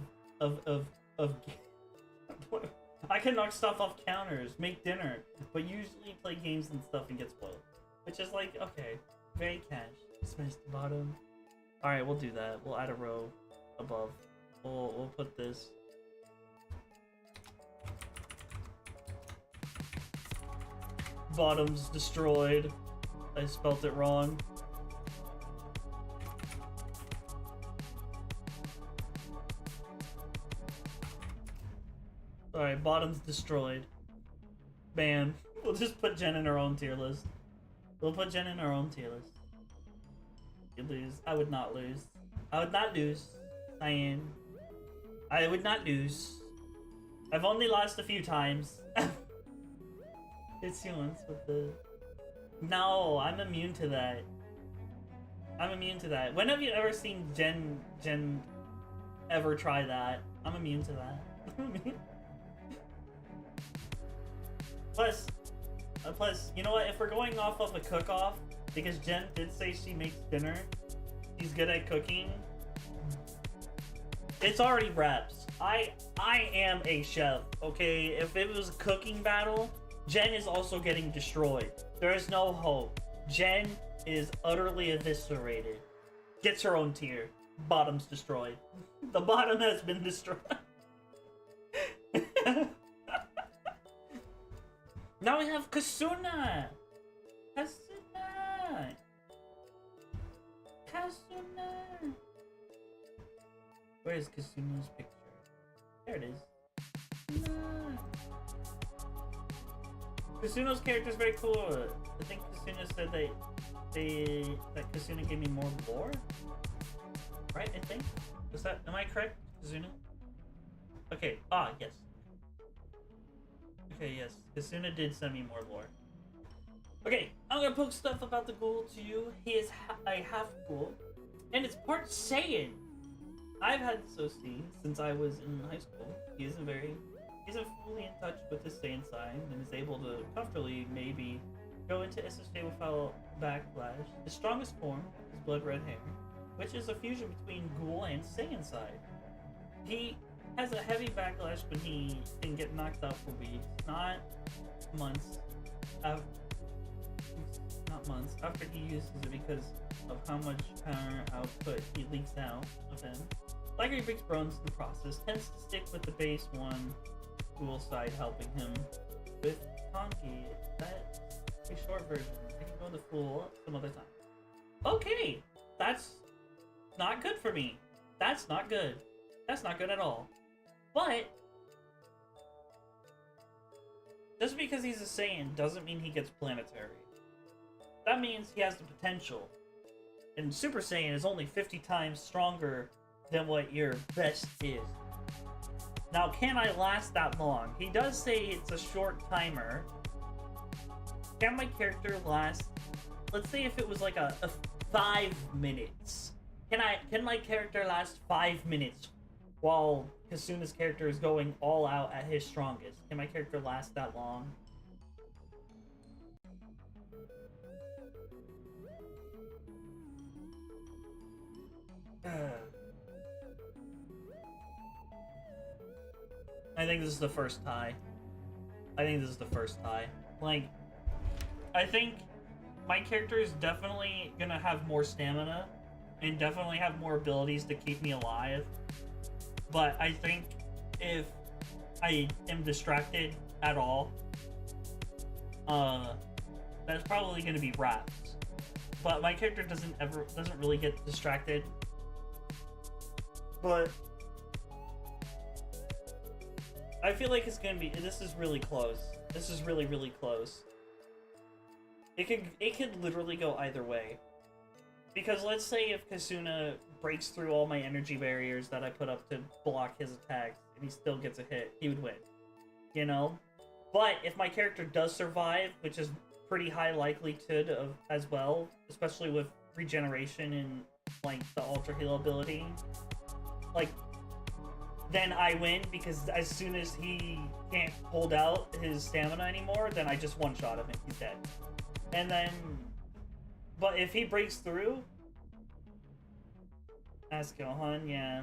of I can knock stuff off counters, make dinner, but usually play games and stuff and get spoiled. Which is like, okay, very cash. Smash the bottom. Alright, we'll do that. We'll add a row above. We'll put this. Bottom's destroyed. I spelt it wrong. Alright, bottom's destroyed. Bam. We'll just put Jen in her own tier list. We'll put Jen in her own tier list. You lose. I would not lose. I would not lose. I would not lose. I've only lost a few times. It's humans with the... No, I'm immune to that. I'm immune to that. When have you ever seen Jen ever try that? I'm immune to that. Plus, you know what? If we're going off of a cook-off, because Jen did say she makes dinner, she's good at cooking. It's already reps. I am a chef, okay? If it was a cooking battle, Jen is also getting destroyed. There is no hope. Jen is utterly eviscerated. Gets her own tier. Bottom's destroyed. The bottom has been destroyed. Now we have Kasuna! Kasuna! Kasuna! Where is Kasuna's picture? There it is. No. Kasuna's character is very cool. I think Kasuna said that Kasuna gave me more lore? Right, I think? Am I correct, Kasuna? Okay, yes. Okay, yes. Kasuna did send me more lore. Okay, I'm gonna poke stuff about the ghoul to you. He is a half ghoul, and it's part Saiyan. I've had Soci since I was in high school. He isn't fully in touch with his Saiyan side, and is able to comfortably maybe go into SSJ without backlash. His strongest form is blood red hair, which is a fusion between ghoul and Saiyan side. He has a heavy backlash when he can get knocked out for weeks, not months. Not months after he uses it, because of how much power output he leaks out of him. Like he breaks bones in the process, tends to stick with the base one ghoul side, helping him with Kongi. That's a short version. I can go the full some other time. Okay, that's not good for me. That's not good. That's not good at all. But just because he's a Saiyan doesn't mean he gets planetary. That means he has the potential. And Super Saiyan is only 50 times stronger than what your best is. Now, can I last that long? He does say it's a short timer. Can my character last, let's say if it was like a 5 minutes. Can my character last 5 minutes while Kasuna's character is going all out at his strongest? Can my character last that long? I think this is the first tie. Like, I think my character is definitely gonna have more stamina and definitely have more abilities to keep me alive. But I think if I am distracted at all, that's probably going to be Raps. But my character doesn't really get distracted. But I feel like it's gonna be. This is really close. This is really, really close. It could literally go either way. Because let's say if Kasuna breaks through all my energy barriers that I put up to block his attacks, and he still gets a hit, he would win. You know? But if my character does survive, which is pretty high likelihood of as well, especially with regeneration and like the Ultra Heal ability, like then I win, because as soon as he can't hold out his stamina anymore, then I just one-shot him and he's dead. And then, but if he breaks through, ask Gohan, yeah.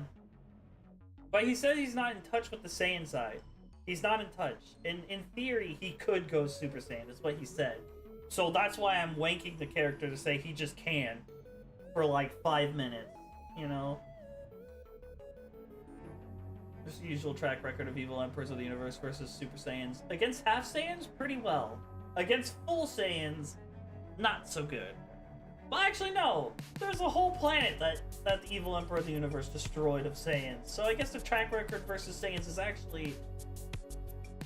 But he said he's not in touch with the Saiyan side. He's not in touch. In theory, he could go Super Saiyan. That's what he said. So that's why I'm wanking the character to say he just can for like 5 minutes, you know? Just the usual track record of evil Emperors of the Universe versus Super Saiyans. Against half Saiyans, pretty well. Against full Saiyans, not so good. Well, actually, no. There's a whole planet that the evil Emperor of the Universe destroyed of Saiyans. So I guess the track record versus Saiyans is actually,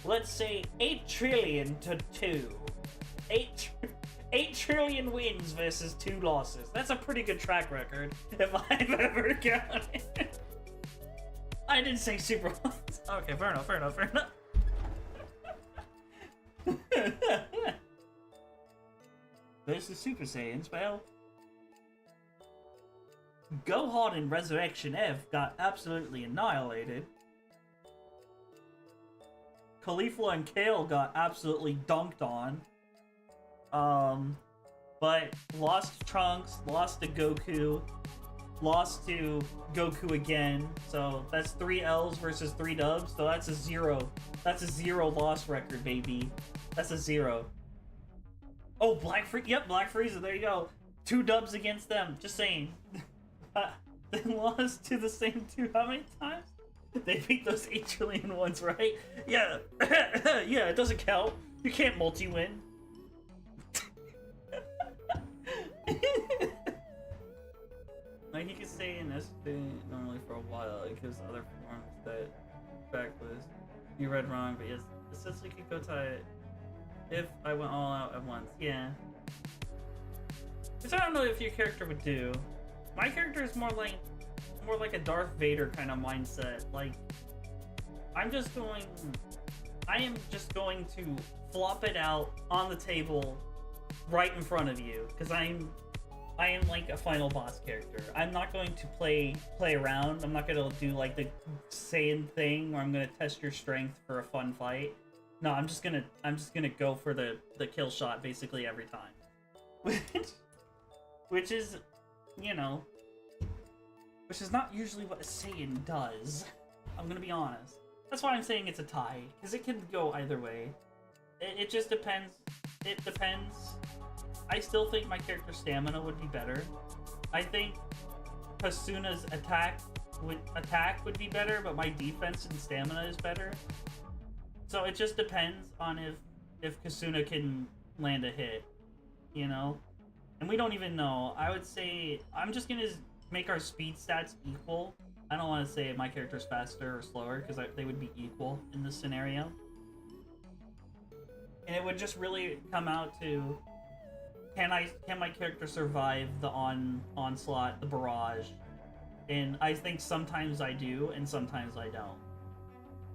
let's say, 8 trillion to 2. 8 trillion wins versus 2 losses. That's a pretty good track record, if I've ever counted. I didn't say super ones. Okay, fair enough. Versus Super Saiyans, well, Gohan and Resurrection F got absolutely annihilated. Caulifla and Kale got absolutely dunked on. But lost to Trunks, lost to Goku, lost to Goku again. So that's 3 L's versus 3 dubs. So that's a 0. That's a 0 loss record, baby. That's a 0. Oh, Black Frieza. Yep, Black Frieza. There you go. 2 dubs against them. Just saying. They lost to the same 2 how many times? They beat those 8 trillion ones, right? Yeah. Yeah, it doesn't count. You can't multi-win. Like, he could stay in SP normally for a while. It gives other forms that backlist. You read wrong, but yes, essentially could go tie it if I went all out at once. Yeah. Which I don't know if your character would do. My character is more like a Darth Vader kind of mindset. Like, I am just going to flop it out on the table right in front of you, because I am like a final boss character. I'm not going to play around. I'm not gonna do like the Saiyan thing where I'm gonna test your strength for a fun fight. No, I'm just gonna go for the kill shot basically every time. Which is, you know, which is not usually what a Saiyan does. I'm gonna be honest. That's why I'm saying it's a tie, because it can go either way. It just depends. It depends. I still think my character's stamina would be better. I think Kasuna's attack would be better, but my defense and stamina is better. So it just depends on if Kasuna can land a hit, you know? And we don't even know. I would say I'm just gonna make our speed stats equal. I don't want to say my character's faster or slower, because they would be equal in this scenario. And it would just really come out to, can my character survive the onslaught, the barrage? And I think sometimes I do, and sometimes I don't.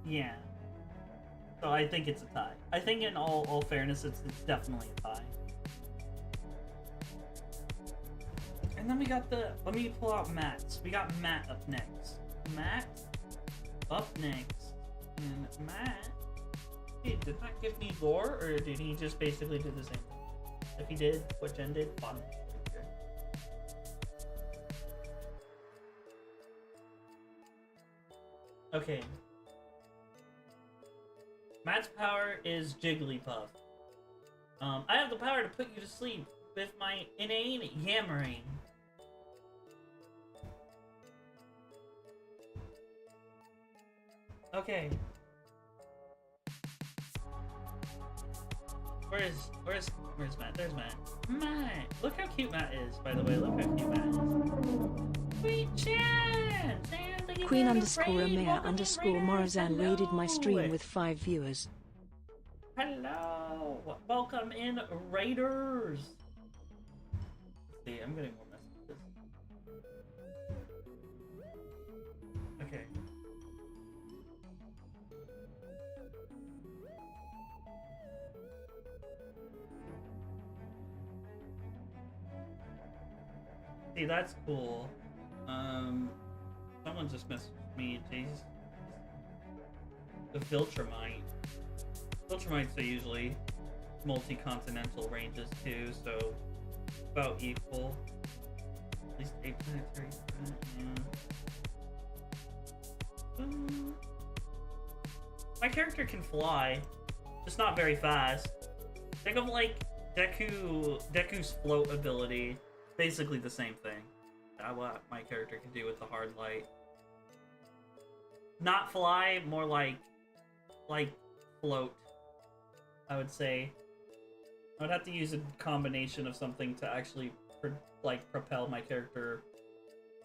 Yeah. So I think it's a tie. I think in all fairness, it's definitely a tie. And then we got let me pull out Matt's. We got Matt up next. Matt up next. And Matt, hey, did that give me lore, or did he just basically do the same thing? If he did, what Jen did, bottom. Okay. Matt's power is Jigglypuff. I have the power to put you to sleep with my inane yammering. Okay. Where's Matt? There's Matt. Matt! Look how cute Matt is, by the way. Look how cute Matt is. Sweet chance! Queen underscore Amaya underscore Morazan raided my stream with 5 viewers. Hello! Welcome in, Raiders! Let's see, I'm getting more messages. Okay. See, that's cool. Someone just messaged me. Jeez. The Viltrumite. Viltrumites are usually multi-continental ranges too, so about equal. At least 8 planetary. Yeah. My character can fly, just not very fast. Think of like Deku's float ability. Basically the same thing. What my character can do with the hard light. Not fly, more like float, I would say. I would have to use a combination of something to actually propel my character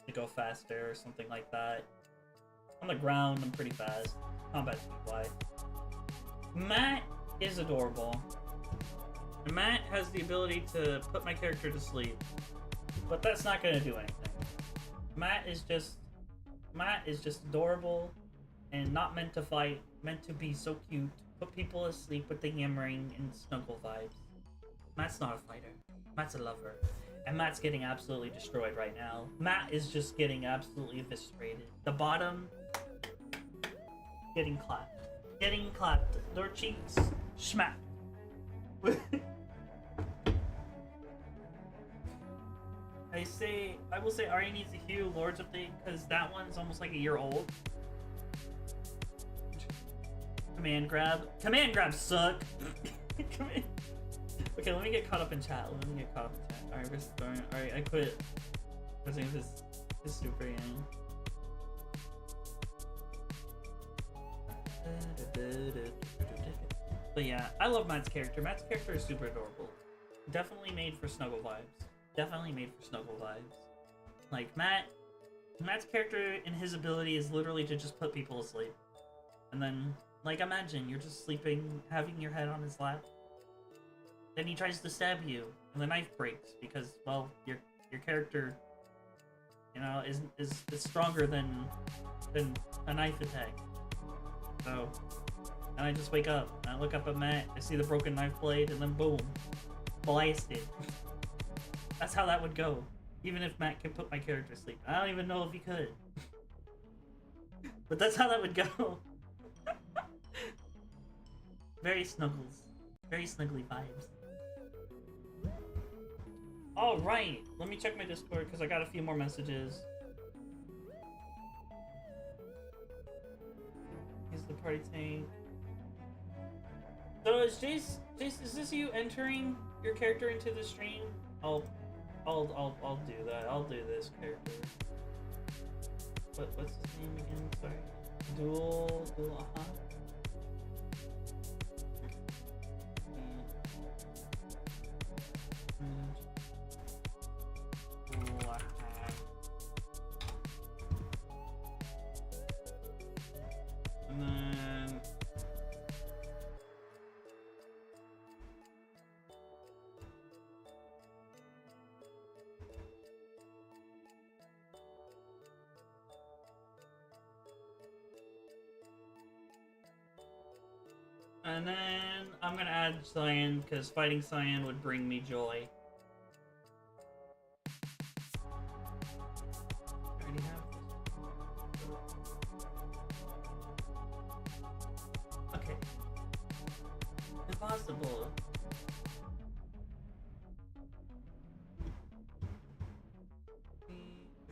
to go faster or something like that. On the ground, I'm pretty fast. Combat speed-wise. Matt is adorable. And Matt has the ability to put my character to sleep. But that's not gonna do anything. Matt is just adorable and not meant to fight, meant to be so cute, put people asleep with the yammering and snuggle vibes. Matt's not a fighter. Matt's a lover. And Matt's getting absolutely destroyed right now. Matt is just getting absolutely eviscerated. The bottom, getting clapped. Getting clapped. Their cheeks, smack. I will say Arya needs a Hue Lords update because that one's almost like a year old. Command grab suck. Command. Okay, let me get caught up in chat. Alright, we're starting. Alright, I quit. His name is super young. But yeah, I love Matt's character. Matt's character is super adorable. Definitely made for snuggle vibes. Like Matt's character and his ability is literally to just put people asleep. And then, like, imagine you're just sleeping, having your head on his lap. Then he tries to stab you, and the knife breaks because, well, your character, you know, is stronger than a knife attack. So, and I just wake up, and I look up at Matt, I see the broken knife blade, and then boom, blasted. That's how that would go. Even if Matt can put my character to sleep. I don't even know if he could. But that's how that would go. Very snuggles. Very snuggly vibes. Alright, let me check my Discord because I got a few more messages. Here's the party tank. So is Jace, is this you entering your character into the stream? I'll do that. I'll do this character. What's his name again? Sorry. Dual, And then I'm gonna add Cyan because fighting Cyan would bring me joy. I already have this. Okay. Impossible.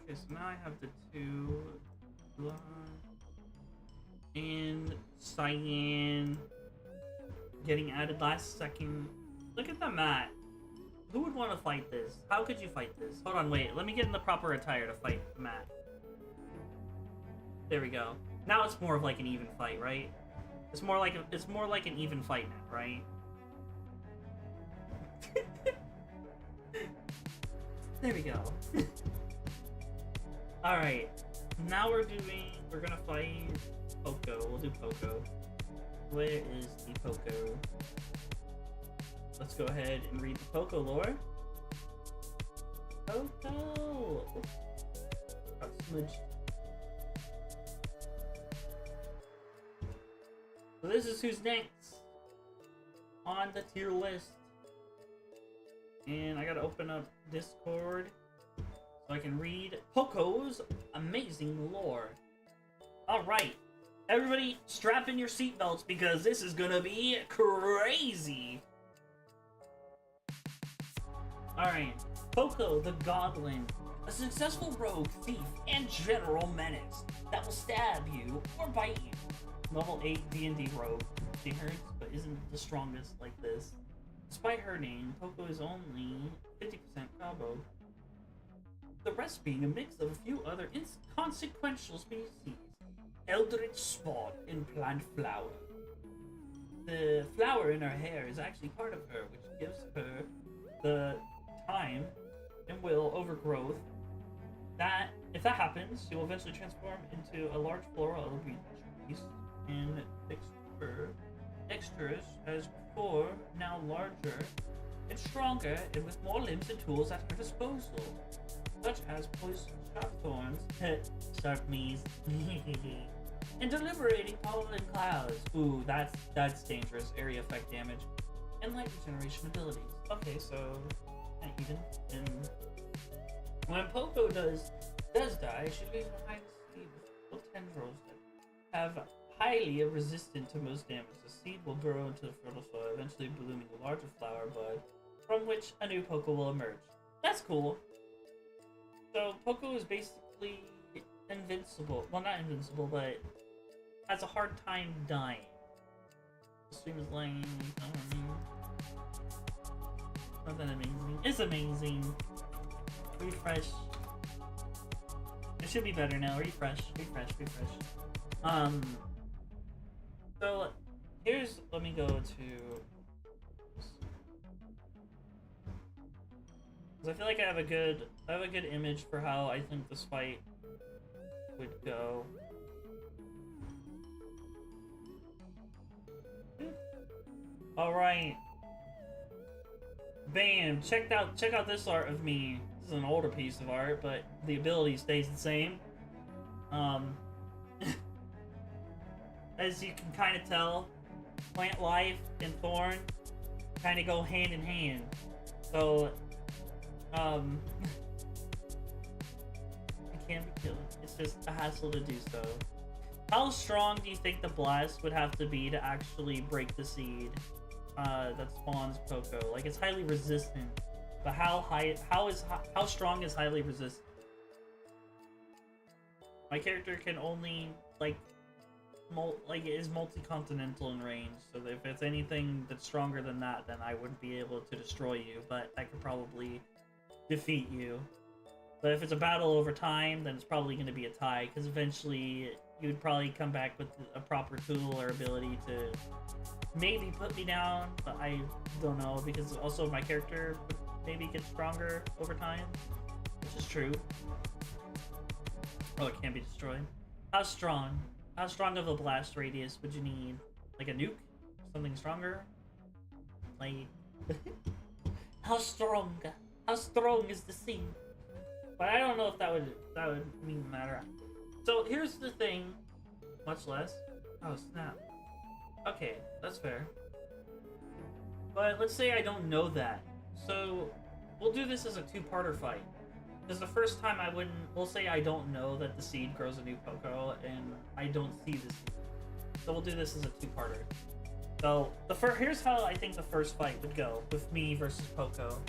Okay, so now I have the two. And Cyan getting added last second. Look at the mat. Who would want to fight this? How could you fight this? Hold on, wait. Let me get in the proper attire to fight Matt. There we go. Now it's more of like an even fight, right? It's more like an even fight now, right? There we go. Alright. Now we're gonna fight Poco. We'll do Poco. Where is the Poco? Let's go ahead and read the Poco lore. Poco! Got smudged. So this is who's next on the tier list. And I gotta open up Discord so I can read Poco's amazing lore. Alright, everybody strap in your seatbelts because this is gonna be crazy. Alright, Poco the Godling, a successful rogue, thief, and general menace that will stab you or bite you. Level 8 D&D rogue. She hurts, but isn't the strongest like this. Despite her name, Poco is only 50% cowbo. The rest being a mix of a few other inconsequential species. Eldritch spawn and plant flower. The flower in her hair is actually part of her, which gives her the time and will overgrowth. That, if that happens, she will eventually transform into a large floral beast and dexterous as before, now larger and stronger and with more limbs and tools at her disposal, such as poison, sharp thorns, sharp knees, and deliberating pollen clouds. Ooh, that's dangerous. Area effect damage and light regeneration abilities. Okay, so even. And when Poco does die, she leaves behind a seed with tendrils that have highly resistant to most damage. The seed will grow into the fertile soil, eventually blooming a larger flower bud, from which a new Poco will emerge. That's cool. So Poco is basically invincible. Well, not invincible, but has a hard time dying. The stream is laying. Nothing amazing. It's amazing. Refresh. It should be better now. Refresh. So here's, let me go to, because I feel like I have a good image for how I think this fight would go. All right. Bam! Check out this art of me. This is an older piece of art, but the ability stays the same. As you can kind of tell, plant life and Thorn kind of go hand in hand. So, I can't be killed. It's just a hassle to do so. How strong do you think the blast would have to be to actually break the seed that spawns Poco? Like, it's highly resistant, but how strong is highly resistant? My character can only is multi-continental in range, so if it's anything that's stronger than that, then I wouldn't be able to destroy you, but I could probably defeat you. But if it's a battle over time, then it's probably going to be a tie, because eventually you would probably come back with a proper tool or ability to maybe put me down, but I don't know, because also my character would maybe get stronger over time, which is true. Oh, it can't be destroyed. How strong? How strong of a blast radius would you need? Like a nuke? Something stronger? Like... How strong? How strong is the seed? But I don't know if that would mean matter. So here's the thing. Much less. Oh, snap. Okay, that's fair. But let's say I don't know that. So we'll do this as a two-parter fight. Because the first time we'll say I don't know that the seed grows a new Poco, and I don't see the seed. So we'll do this as a two-parter. So, here's how I think the first fight would go, with me versus Poco,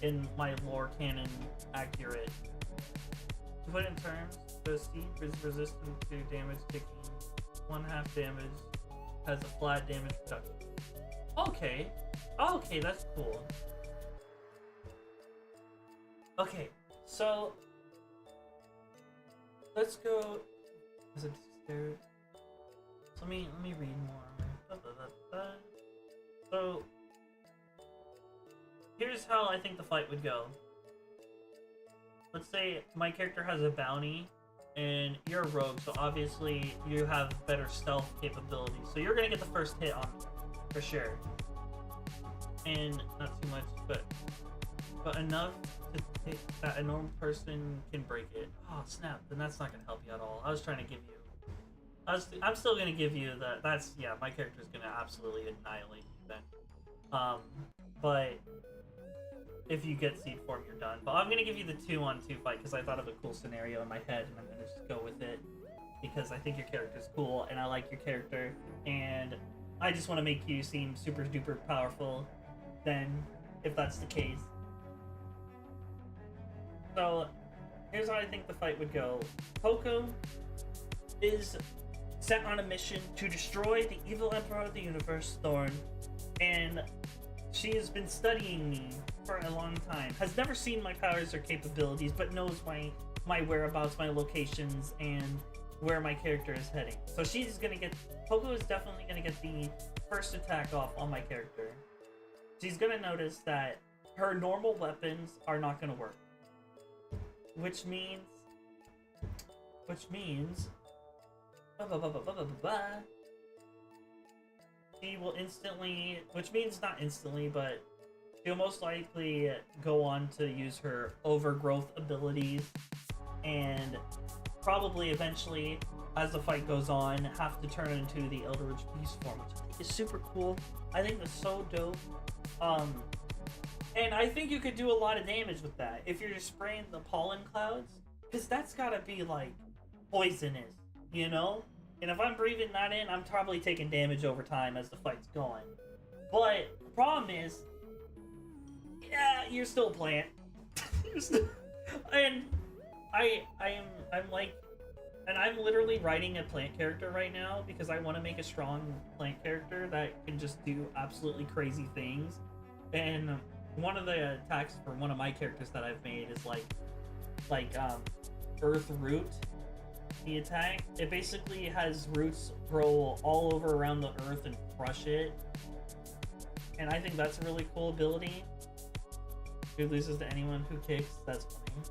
in my lore canon accurate. To put it in terms, the seed is resistant to damage taking 1/2 damage, has a flat damage reduction. Okay. Okay, that's cool. Okay. So, let's go. characters. So let me read more. So here's how I think the fight would go. Let's say my character has a bounty and you're a rogue, so obviously you have better stealth capabilities. So you're gonna get the first hit on me, for sure. And not too much, but enough to think that a normal person can break it. Oh snap! Then that's not gonna help you at all. I was trying to give you. I'm still gonna give you that. That's yeah. My character's gonna absolutely annihilate you then. But if you get seed form, you're done. But I'm gonna give you the 2-on-2 fight because I thought of a cool scenario in my head, and I'm gonna just go with it because I think your character's cool and I like your character, and I just want to make you seem super duper powerful. Then, if that's the case, so here's how I think the fight would go. Poco is sent on a mission to destroy the evil emperor of the universe, Thorn, and she has been studying me for a long time, has never seen my powers or capabilities, but knows my whereabouts, my locations, and where my character is heading. So she's gonna get, Poco is definitely gonna get the first attack off on my character. She's gonna notice that her normal weapons are not gonna work. Which means she will instantly, which means not instantly, but she'll most likely go on to use her overgrowth abilities and probably eventually, as the fight goes on, have to turn into the Eldritch Beast form, which I think is super cool. I think that's so dope. And I think you could do a lot of damage with that if you're just spraying the pollen clouds, because that's gotta be like poisonous, you know? And if I'm breathing that in, I'm probably taking damage over time as the fight's going. But the problem is, yeah, you're still a plant. And I'm literally writing a plant character right now because I want to make a strong plant character that can just do absolutely crazy things. And one of the attacks for one of my characters that I've made is like Earth Root. The attack, it basically has roots grow all over around the earth and crush it. And I think that's a really cool ability. Who loses to anyone who kicks, that's funny.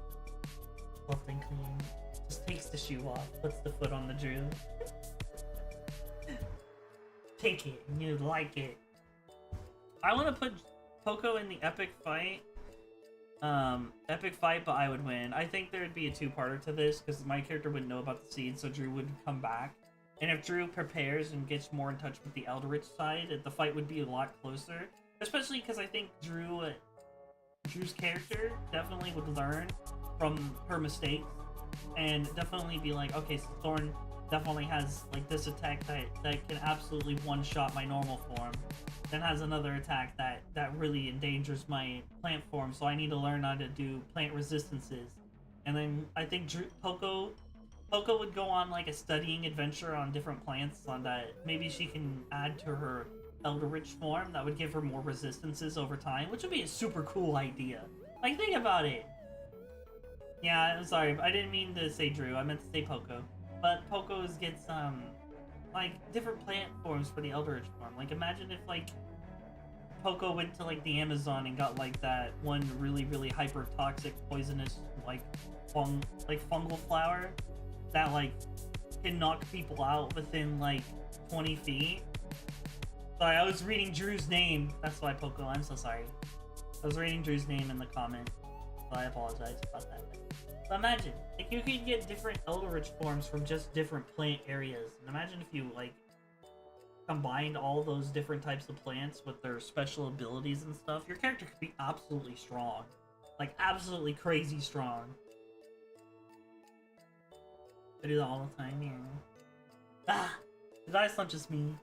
Soft and clean. Just takes the shoe off, puts the foot on the Drew. Take it, and you like it. I want to put Poco in the epic fight. But I would win. I think there'd be a two-parter to this because my character wouldn't know about the seed, so Drew would come back. And if Drew prepares and gets more in touch with the Eldritch side, the fight would be a lot closer. Especially because I think Drew's character definitely would learn from her mistakes and definitely be like, okay, so Thorn definitely has like this attack that can absolutely one-shot my normal form. Then has another attack that really endangers my plant form, so I need to learn how to do plant resistances. And then I think Poco would go on like a studying adventure on different plants on that maybe she can add to her Eldritch form that would give her more resistances over time, which would be a super cool idea. Like, think about it. Yeah, I'm sorry, I didn't mean to say Drew, I meant to say Poco. But Poco's gets like different plant forms for the Eldritch form. Like, imagine if like Poco went to like the Amazon and got like that one really hyper toxic poisonous like fungal flower that like can knock people out within like 20 feet. Sorry, I was reading Drew's name. That's why, Poco, I'm so sorry. I was reading Drew's name in the comment, so I apologize about that. So imagine, like, you could get different Eldritch forms from just different plant areas. And imagine if you, like, combined all those different types of plants with their special abilities and stuff. Your character could be absolutely strong. Like, absolutely crazy strong. I do that all the time, yeah. Ah! That's not just me.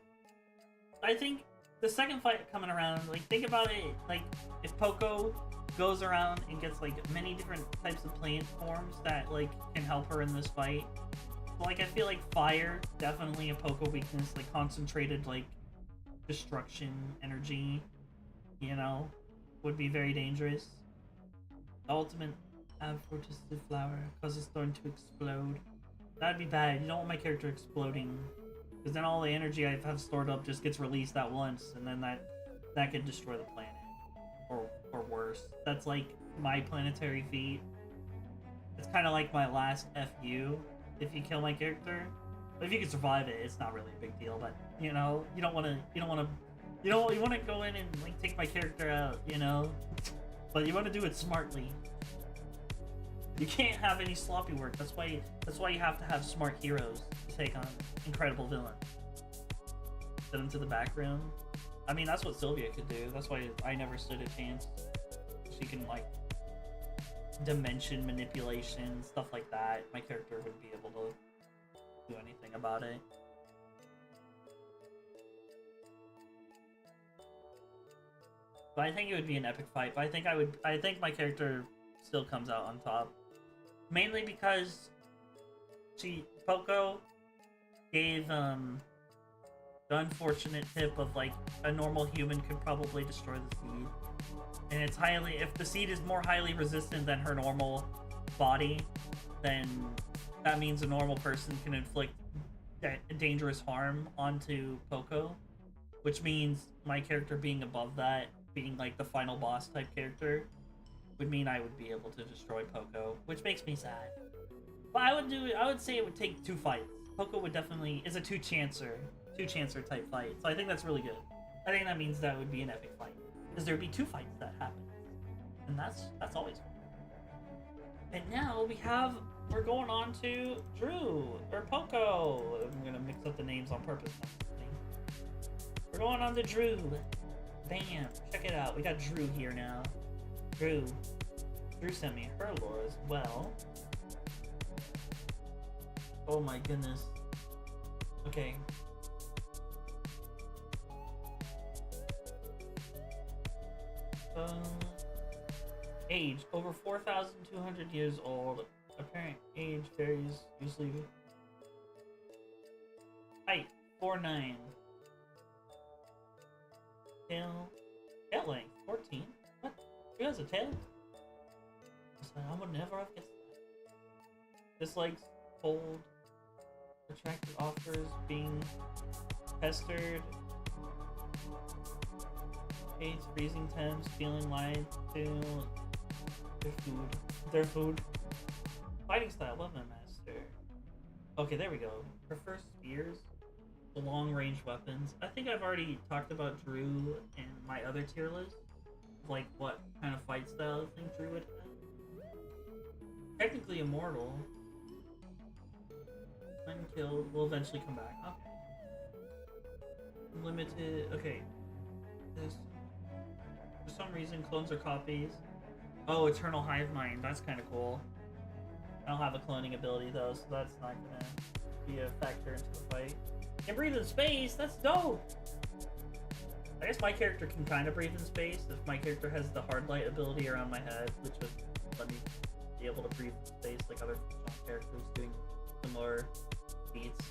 I think the second fight coming around, like, think about it, like, if Poco goes around and gets, like, many different types of plant forms that, like, can help her in this fight. Like, I feel like fire, definitely a Poco weakness, like, concentrated, like, destruction energy, you know, would be very dangerous. The ultimate aphrodisiac flower causes Thorn to explode. That'd be bad. You don't want my character exploding, because then all the energy I have stored up just gets released at once, and then that could destroy the planet, or worse. That's like my planetary feat. It's kind of like my last FU if you kill my character. But if you can survive it, it's not really a big deal. But you know, you want to go in and like take my character out, you know. But you want to do it smartly. You can't have any sloppy work. That's why you have to have smart heroes to take on incredible villains. Send them to the back room. I mean, that's what Sylvia could do. That's why I never stood a chance. She can like dimension manipulation, stuff like that. My character wouldn't be able to do anything about it. But I think it would be an epic fight. But I think my character still comes out on top. Mainly because Poco gave the unfortunate tip of like a normal human could probably destroy the seed. And it's if the seed is more highly resistant than her normal body, then that means a normal person can inflict dangerous harm onto Poco. Which means my character being above that, being like the final boss type character, would mean I would be able to destroy Poco, which makes me sad. But I would say it would take 2 fights. Poco would definitely is a two chancer type fight. So I think that's really good. I think that means that would be an epic fight. Because there'd be 2 fights that happen. And that's always fun. And now we're going on to Drew or Poco. I'm gonna mix up the names on purpose. We're going on to Drew. Bam! Check it out. We got Drew here now. Drew sent me her lore as well. Oh my goodness. Okay. Age over 4,200 years old. Apparent age varies usually. Height 4'9". Tail length 14. What? She has a tail? I would never have guessed that. Dislikes cold. Attractive offers being pestered. Hates freezing temps, feeling lied to their food. Fighting style, weapon master. Okay, there we go. Prefers spears, long range weapons. I think I've already talked about Drew in my other tier list. Like what kind of fight style I think Drew would have. Technically immortal. Unkilled, will eventually come back. Okay. Limited, okay. This. For some reason, clones are copies. Oh, Eternal Hive Mind. That's kind of cool. I don't have a cloning ability though, so that's not gonna be a factor into the fight. Can breathe in space. That's dope. I guess my character can kind of breathe in space if my character has the hard light ability around my head, which would let me be able to breathe in space like other characters doing similar feats.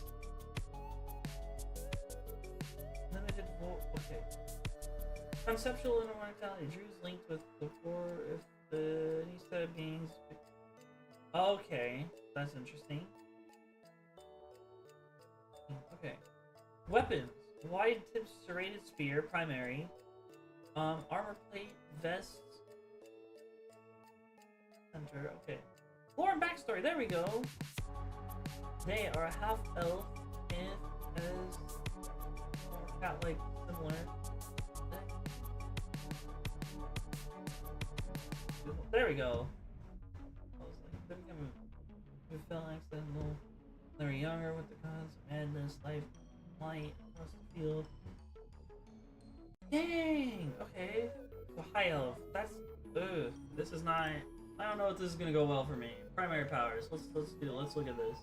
Limited volt. Okay. Conceptual immortality. Drew's linked with before if any set of beings. Okay, that's interesting. Okay. Weapons. Wide tip serrated spear, primary. Armor plate, vest. Center, okay. Thorn backstory, there we go. They are a half elf and as cat-like similar. There we go. I was like, they become we fell accidental. They were younger with the cause of madness, life, light across the field. Dang! Okay. So high elf. That's this is not I don't know if this is gonna go well for me. Primary powers. Let's look at this.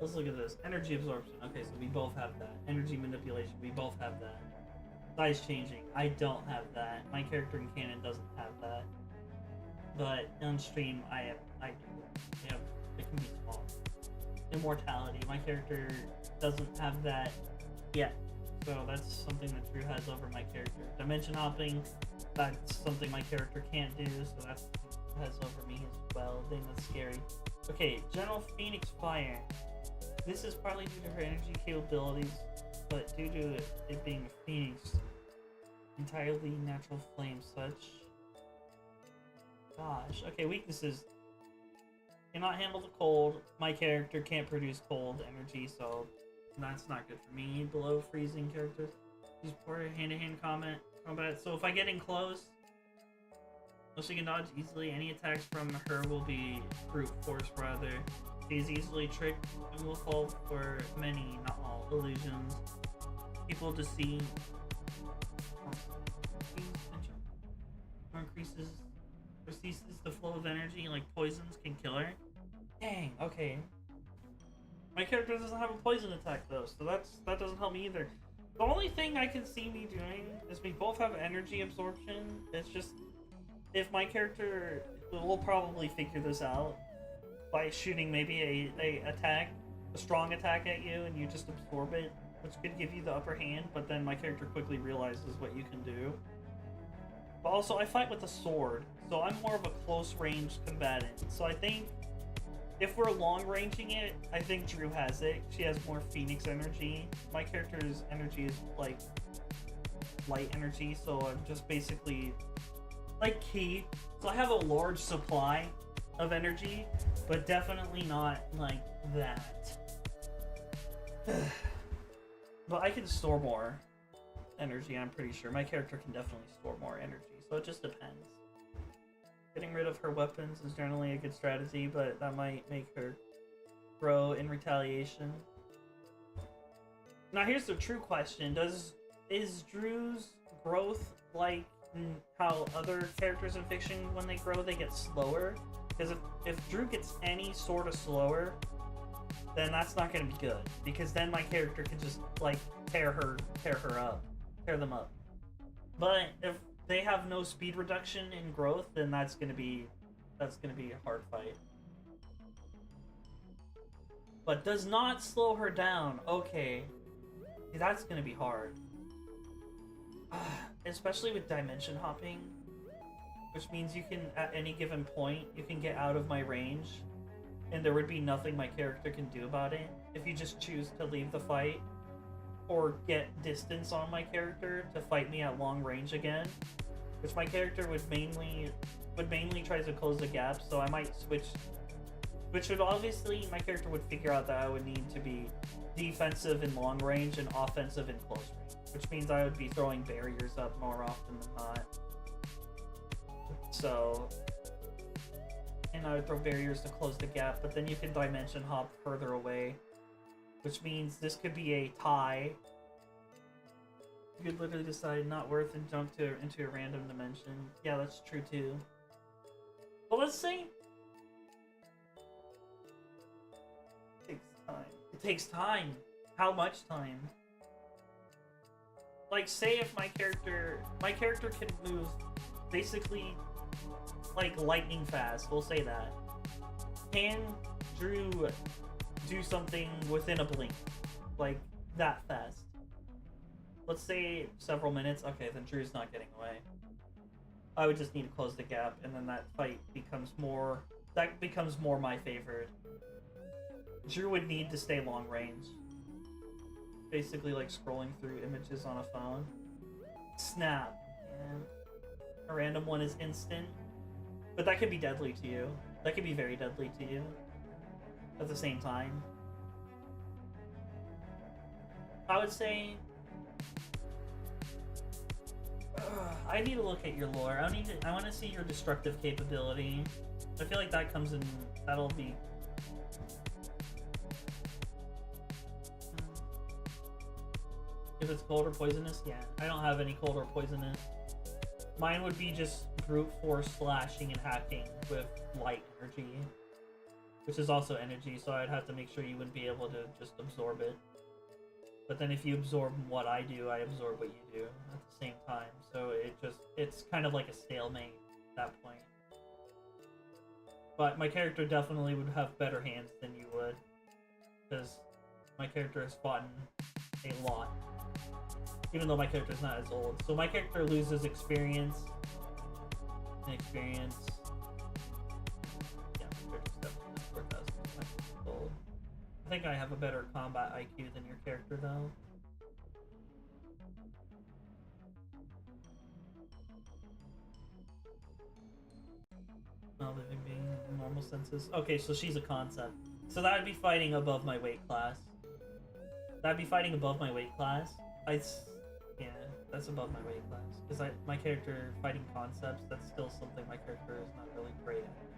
Let's look at this. Energy absorption. Okay, so we both have that. Energy manipulation. We both have that. Size changing. I don't have that. My character in canon doesn't have that. But on stream, I do. Yeah, it can be small. Immortality. My character doesn't have that yet. So that's something that Drew has over my character. Dimension hopping. That's something my character can't do. So that's something he has over me as well. Dang, that's scary. Okay, General Phoenix Fire. This is partly due to her energy capabilities, but due to it being a phoenix, entirely natural flame, such. Gosh, okay, weaknesses. Cannot handle the cold. My character can't produce cold energy, so that's not good for me. Below freezing characters. Use poor hand-to-hand combat. So if I get in close, she can dodge easily. Any attacks from her will be brute force rather. She is easily tricked and will fall for many, not all, illusions. People deceive. Increases or ceases the flow of energy, like poisons can kill her. Dang, okay. My character doesn't have a poison attack though, so that doesn't help me either. The only thing I can see me doing is we both have energy absorption. It's just if my character will probably figure this out by shooting maybe a strong attack at you, and you just absorb it, which could give you the upper hand. But then my character quickly realizes what you can do. But also, I fight with a sword, so I'm more of a close range combatant. So I think if we're long ranging it, I think Drew has it. She has more Phoenix energy. My character's energy is like light energy, so I'm just basically like Key. So I have a large supply of energy, but definitely not like that. But I can store more energy, I'm pretty sure. My character can definitely store more energy, so it just depends. Getting rid of her weapons is generally a good strategy, but that might make her grow in retaliation. Now here's the true question. Is Drew's growth like how other characters in fiction, when they grow, they get slower? Because if Drew gets any sort of slower, then that's not going to be good. Because then my character can just like tear them up. But if they have no speed reduction in growth, then that's gonna be a hard fight. But does not slow her down. Okay, that's gonna be hard. Especially with dimension hopping, which means you can, at any given point, you can get out of my range, and there would be nothing my character can do about it if you just choose to leave the fight or get distance on my character to fight me at long range again, which my character would mainly try to close the gap. So I might switch, which would obviously, my character would figure out that I would need to be defensive in long range and offensive in close range, which means I would be throwing barriers up more often than not. So, and I would throw barriers to close the gap, but then you can dimension hop further away, which means this could be a tie. You could literally decide not worth and jump into a random dimension. Yeah, that's true too. But let's say it takes time. It takes time. How much time? Like, say if my character can move basically like lightning fast. We'll say that. Can Drew do something within a blink, like that fast? Let's say several minutes. Okay, then Drew's not getting away. I would just need to close the gap, and then that fight becomes more my favorite. Drew would need to stay long range, basically like scrolling through images on a phone. Snap, and a random one is instant, but that could be deadly to you. That could be very deadly to you at the same time. I would say I need to look at your lore. I want to see your destructive capability. I feel like that comes in. That'll be. If it's cold or poisonous, yeah. I don't have any cold or poisonous. Mine would be just brute force slashing and hacking with light energy, which is also energy, so I'd have to make sure you wouldn't be able to just absorb it. But then if you absorb what I do, I absorb what you do at the same time. So it's kind of like a stalemate at that point. But my character definitely would have better hands than you would, because my character has fought a lot, even though my character is not as old. So my character loses experience. And experience. Yeah, my character's definitely 4,000 old. I think I have a better combat IQ than your character, though. Oh, living being in normal senses. Okay, so she's a concept. So that would be fighting above my weight class. That'd be fighting above my weight class. Yeah, that's above my weight class. Because my character fighting concepts, that's still something my character is not really great at.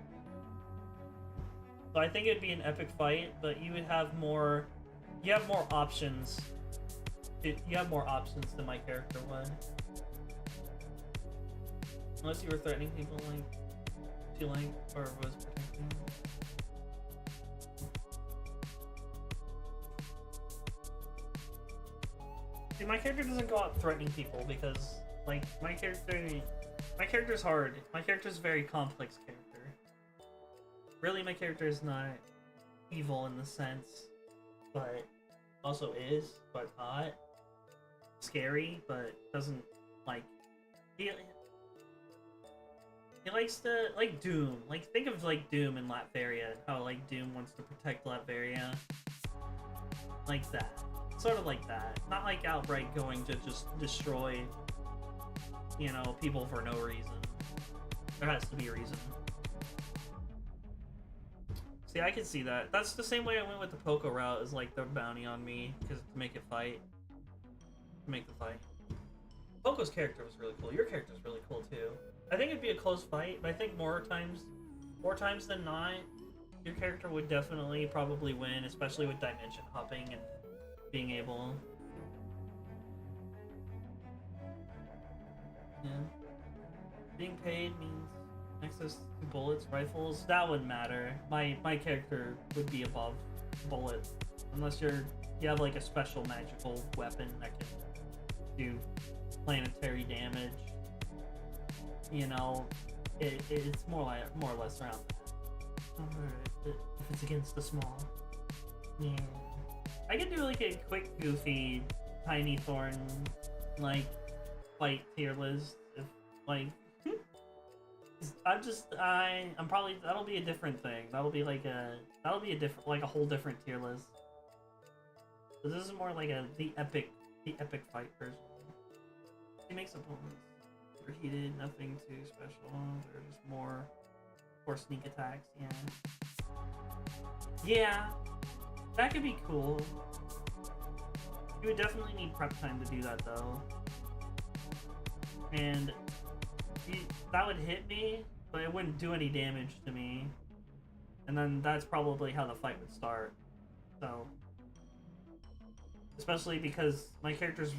So I think it'd be an epic fight, but you would have more... You have more options. You have more options than my character would. Unless you were threatening people like... Chillin or was protecting them. See, my character doesn't go out threatening people because, like, my character's hard. My character's a very complex character. Really, my character is not evil in the sense, but also is, but not. Scary, but doesn't, like, he likes to, like, Doom. Like, think of, like, Doom in Latveria, and how, like, Doom wants to protect Latveria. Like that. Sort of like that. Not like outright going to just destroy, you know, people for no reason. There has to be a reason. See, I can see that. That's the same way I went with the Poco route, is like the bounty on me, because to make it fight. To make the fight. Poco's character was really cool. Your character's really cool too. I think it'd be a close fight, but I think more times than not, your character would definitely probably win, especially with dimension hopping and being able. Yeah. Being paid means access to bullets, rifles. That wouldn't matter. My character would be above bullet, unless you have like a special magical weapon that can do planetary damage. You know, it's more or less around that. If it's against the small. Yeah. I could do like a quick, goofy, tiny Thorn, like, fight Tierlist. If, like, I'm probably, that'll be a different thing. That'll be a different, like a whole different Tierlist. So this is more like the epic fight version. He makes opponents overheated, nothing too special. They're just more sneak attacks, yeah. Yeah, that could be cool. You would definitely need prep time to do that though. And that would hit me, but it wouldn't do any damage to me. And then that's probably how the fight would start. So, especially because my character's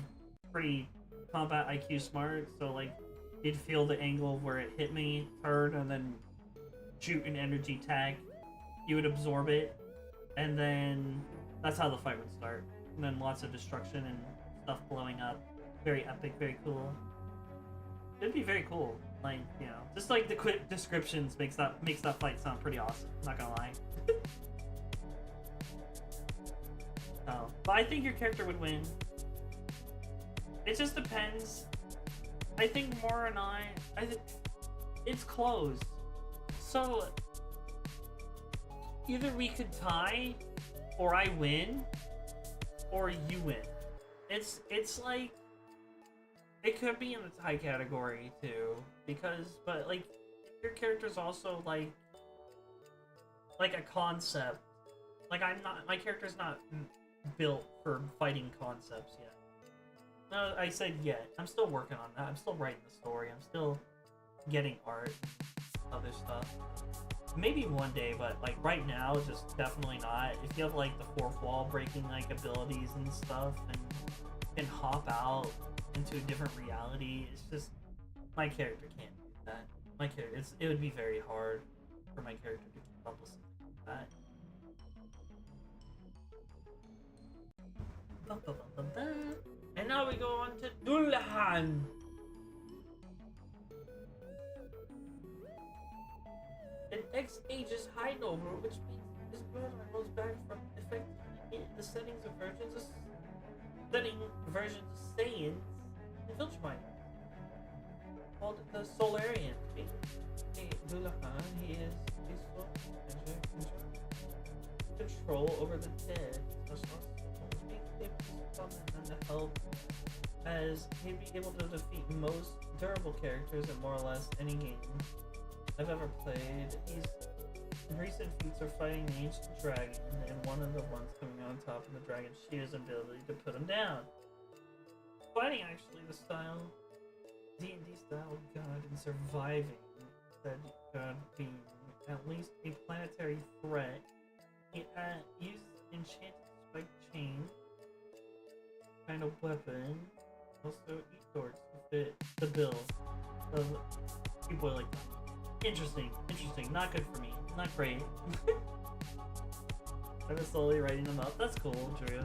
pretty combat IQ smart, so like you'd feel the angle where it hit me, turn, and then shoot an energy tag. You would absorb it, and then that's how the fight would start. And then lots of destruction and stuff blowing up. Very epic, very cool. It'd be very cool. Like, you know, just like the quick descriptions makes that fight sound pretty awesome. I'm not gonna lie. Oh, but I think your character would win. It just depends. I think Mora and I think it's close. So either we could tie, or I win, or you win. It's like, it could be in the tie category too, but like your character's also like a concept. Like my character's not built for fighting concepts yet. No, I said yet. I'm still working on that. I'm still writing the story. I'm still getting art, other stuff. Maybe one day, but like right now, just definitely not. If you have like the fourth wall breaking like abilities and stuff, and can hop out into a different reality, it's just my character can't do that. My character, it would be very hard for my character to keep up with something like that. And now we go on to Dulhan. An X-Aegis High Noble, which means his bloodline goes back from effectively the settings of versions of Saiyans and Viltrumites. Called the Solarian. Dulhan, he is peaceful and control over the dead. That's awesome. Being able to summon them to help, as he'd be able to defeat most durable characters in more or less any game I've ever played. He's recent feats are fighting the ancient dragon, and one of the ones coming on top of the dragon shears ability to put him down. Fighting actually the style, D&D style god, and surviving said god being at least a planetary threat. He used enchanted spike chain kind of weapon. Also eat swords to fit the bill of people like that. Interesting, not good for me. Not great. I'm just slowly writing them up. That's cool, Julia.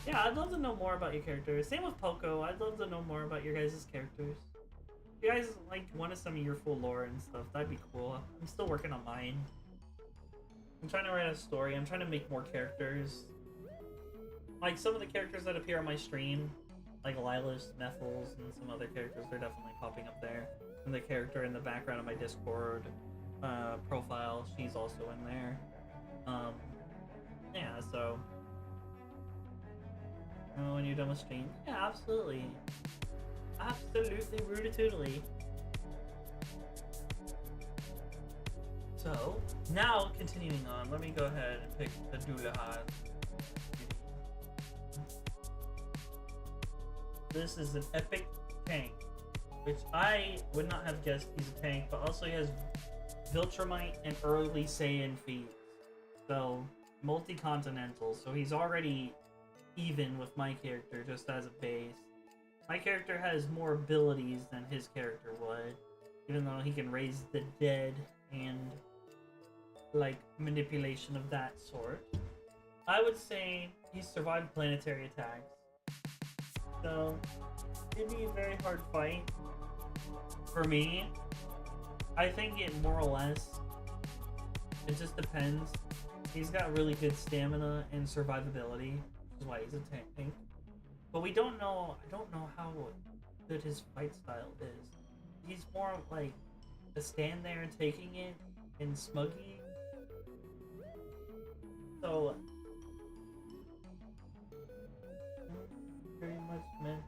Yeah, I'd love to know more about your characters. Same with Poco. I'd love to know more about your guys' characters. If you guys like wanted some of your full lore and stuff, that'd be cool. I'm still working on mine. I'm trying to write a story. I'm trying to make more characters. Like some of the characters that appear on my stream, like Lilas, Nethels, and some other characters, they're definitely popping up there. And the character in the background of my Discord profile, she's also in there. Yeah, so when you're done with stream, yeah, absolutely, rootatutely. So now continuing on, let me go ahead and pick the Dullahan. This is an epic tank, which I would not have guessed he's a tank, but also he has Viltrumite and early Saiyan feats. So, multi-continental. So he's already even with my character just as a base. My character has more abilities than his character would, even though he can raise the dead and like manipulation of that sort. I would say he survived planetary attacks. So, it'd be a very hard fight. For me, I think it more or less, it just depends. He's got really good stamina and survivability, which is why he's a tank. But we don't know, I don't know how good his fight style is. He's more like to stand there and taking it and smuggy. So, very much meant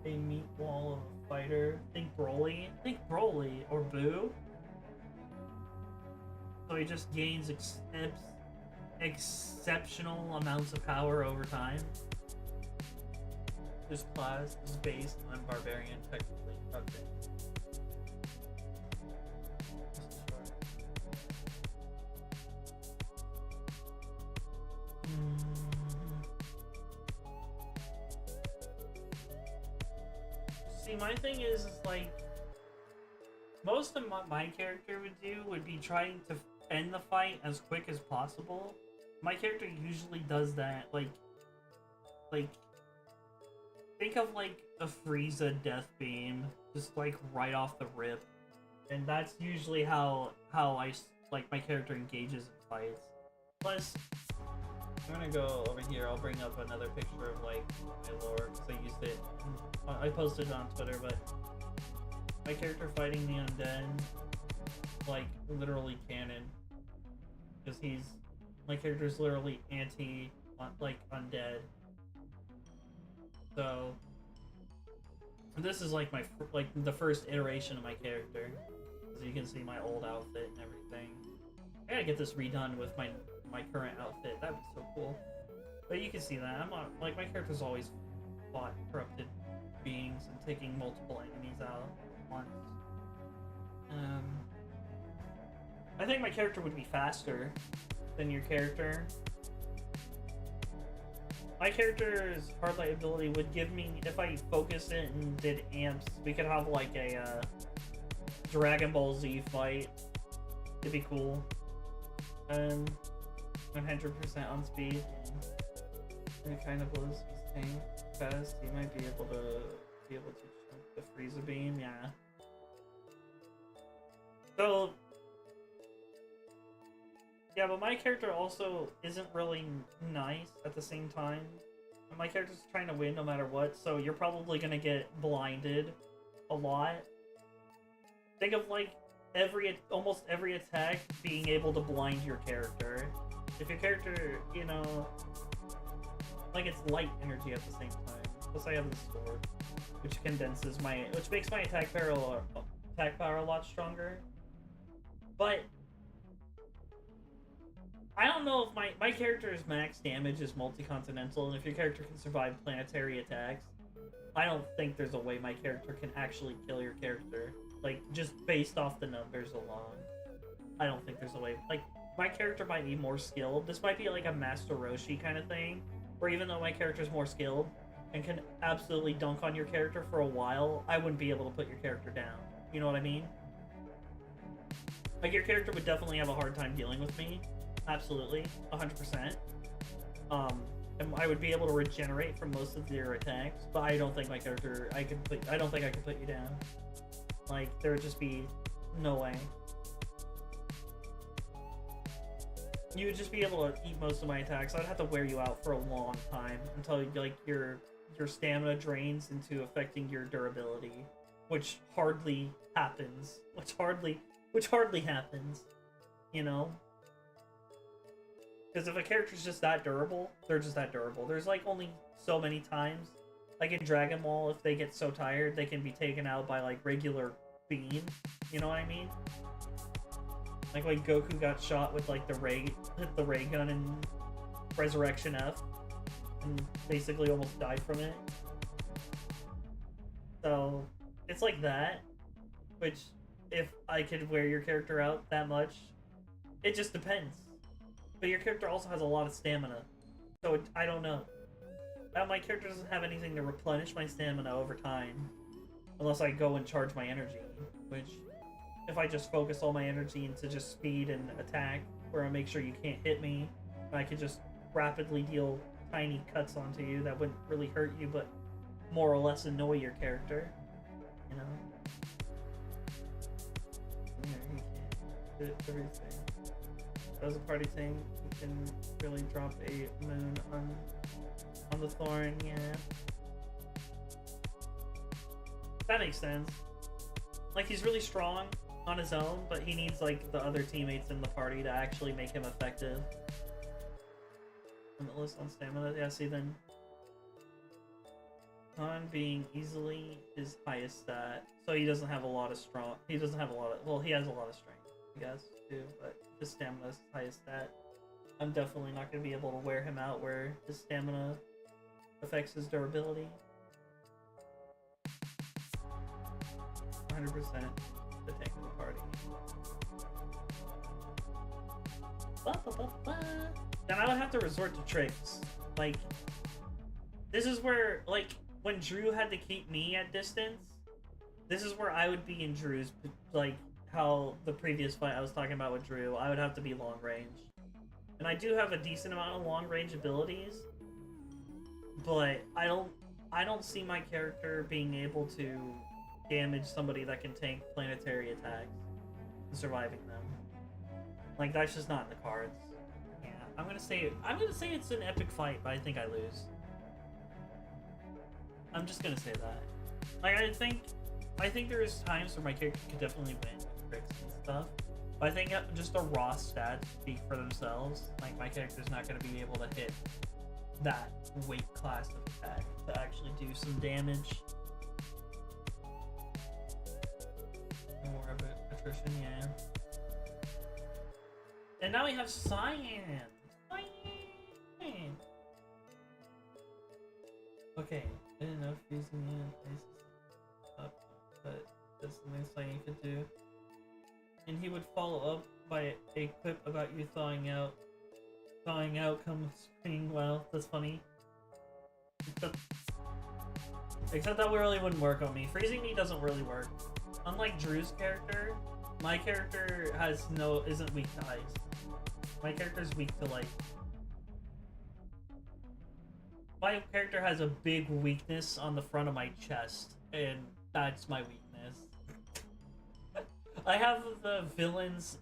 a meat wall of a fighter. Think Broly or Boo. So he just gains exceptional amounts of power over time. This class is based on barbarian technically. Okay. See, my thing is like, most of what my character would do would be trying to end the fight as quick as possible. My character usually does that, like, think of like a Frieza death beam, just like right off the rip. And that's usually how I, like, my character engages in fights. Plus, I'm gonna go over here, I'll bring up another picture of like my lore, because I used it, I posted it on Twitter, but my character fighting the undead, like, literally canon. Because my character's literally like, undead. So, this is like the first iteration of my character. As you can see, my old outfit and everything. I gotta get this redone with my current outfit. That'd be so cool. But you can see that I'm not, like, my character's always fought corrupted beings and taking multiple enemies out at once. I think my character would be faster than your character. My character's hard light ability would give me, if I focus it and did amps, we could have like a Dragon Ball Z fight. It'd be cool. 100% on speed. And it kind of blows his tank fast. He might be able to chunk the Frieza beam, yeah. So, yeah, but my character also isn't really nice at the same time. My character's trying to win no matter what, so you're probably gonna get blinded a lot. Think of like almost every attack being able to blind your character. If your character, you know, like it's light energy at the same time. Plus I have the sword, which makes my attack power a lot stronger. But I don't know if my character's max damage is multi-continental, and if your character can survive planetary attacks, I don't think there's a way my character can actually kill your character. Like, just based off the numbers alone. I don't think there's a way. Like, my character might be more skilled. This might be like a Master Roshi kind of thing, where even though my character's more skilled and can absolutely dunk on your character for a while, I wouldn't be able to put your character down. You know what I mean? Like, your character would definitely have a hard time dealing with me. Absolutely. 100%. And I would be able to regenerate from most of your attacks, but I don't think my character, I don't think I could put you down. Like, there would just be no way. You would just be able to eat most of my attacks. I'd have to wear you out for a long time until, like, your stamina drains into affecting your durability, which hardly happens. Which hardly happens, you know? Because if a character's just that durable, they're just that durable. There's, like, only so many times. Like, in Dragon Ball, if they get so tired, they can be taken out by, like, regular beam. You know what I mean? Like, when Goku got shot with, like, hit the ray gun in Resurrection F. And basically almost died from it. So, it's like that. Which, if I could wear your character out that much, it just depends. But your character also has a lot of stamina. So, I don't know. My character doesn't have anything to replenish my stamina over time. Unless I go and charge my energy. Which, if I just focus all my energy into just speed and attack, where I make sure you can't hit me, and I can just rapidly deal tiny cuts onto you that wouldn't really hurt you, but more or less annoy your character. You know? Yeah, you can't hit everything. That was a party thing. You can really drop a moon on the Thorn, yeah. That makes sense. Like, he's really strong on his own, but he needs, like, the other teammates in the party to actually make him effective. Limitless on stamina. Yeah, see, then Thorn being easily his highest stat. So he doesn't have a lot of strong... He doesn't have a lot of... Well, he has a lot of strength, I guess, too, but his stamina is his highest stat. I'm definitely not going to be able to wear him out where his stamina affects his durability. 100% the tank of the party. Then I would have to resort to tricks. Like, this is where, like, when Drew had to keep me at distance, this is where I would be in Drew's, like, how the previous fight I was talking about with Drew, I would have to be long range. And I do have a decent amount of long range abilities, but I don't see my character being able to damage somebody that can tank planetary attacks and surviving them. Like, that's just not in the cards. Yeah, I'm gonna say it's an epic fight, but I think I lose. I'm just gonna say that. Like, I think there's times where my character could definitely win with tricks and stuff. But I think just the raw stats speak for themselves. Like, my character's not gonna be able to hit that weight class of attack to actually do some damage. More of it, attrition, yeah. And now we have Cyan! Cyan! Okay, I didn't know if using the places up, but that's something Cyan could do. And he would follow up by a quip about you thawing out. Thawing out comes spring. Wow, that's funny. Except that really wouldn't work on me. Freezing me doesn't really work. Unlike Drew's character, my character isn't weak to ice. My character's weak to light. My character has a big weakness on the front of my chest, and that's my weakness. I have the villains,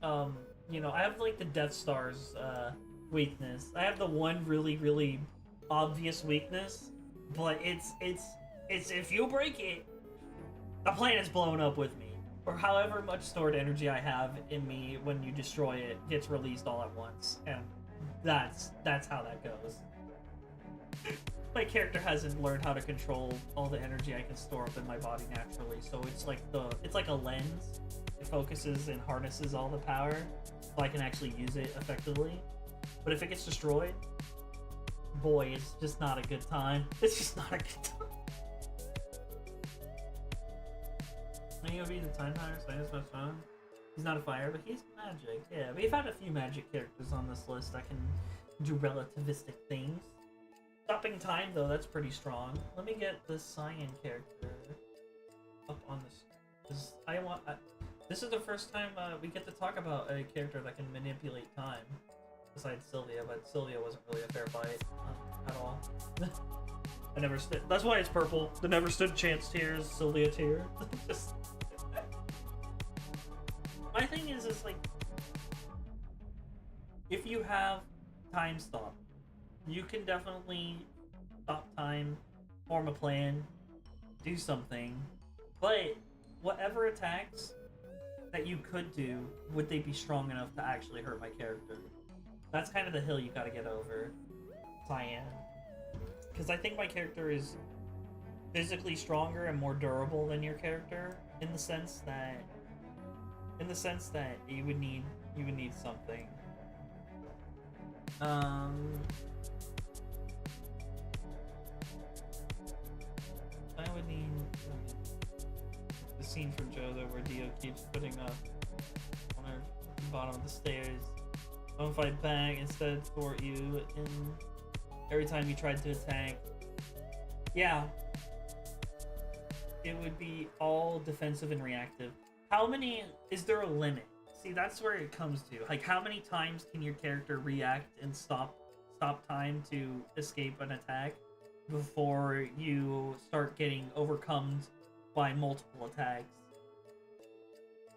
you know, I have like the Death Star's weakness. I have the one really, really obvious weakness, but it's if you break it, the planet's blown up with me. or however much stored energy I have in me when you destroy it gets released all at once, and that's how that goes. My character hasn't learned how to control all the energy I can store up in my body naturally, so it's like a lens. It focuses and harnesses all the power, so I can actually use it effectively. But if it gets destroyed, boy, it's just not a good time. It's just not a good time. Maybe it'll be the time tire, so that's much fun. He's not a fire, but he's magic. Yeah, we've had a few magic characters on this list that can do relativistic things. Stopping time, though, that's pretty strong. Let me get the Cyan character up on this, because I want. This is the first time we get to talk about a character that can manipulate time, besides Sylvia. But Sylvia wasn't really a fair fight at all. I never stood. That's why it's purple. The never stood a chance tier is Sylvia tier. Just. My thing is like, if you have time stop, you can definitely stop time, form a plan, do something, but whatever attacks that you could do, would they be strong enough to actually hurt my character? That's kind of the hill you gotta get over, Cyan. Because I think my character is physically stronger and more durable than your character, in the sense that you would need something. I would need the scene from JoJo where Dio keeps putting up on her bottom of the stairs. Don't fight back, instead thwart you, and every time you tried to attack. Yeah. It would be all defensive and reactive. How many, is there a limit? See, that's where it comes to. Like, how many times can your character react and stop time to escape an attack before you start getting overcome by multiple attacks?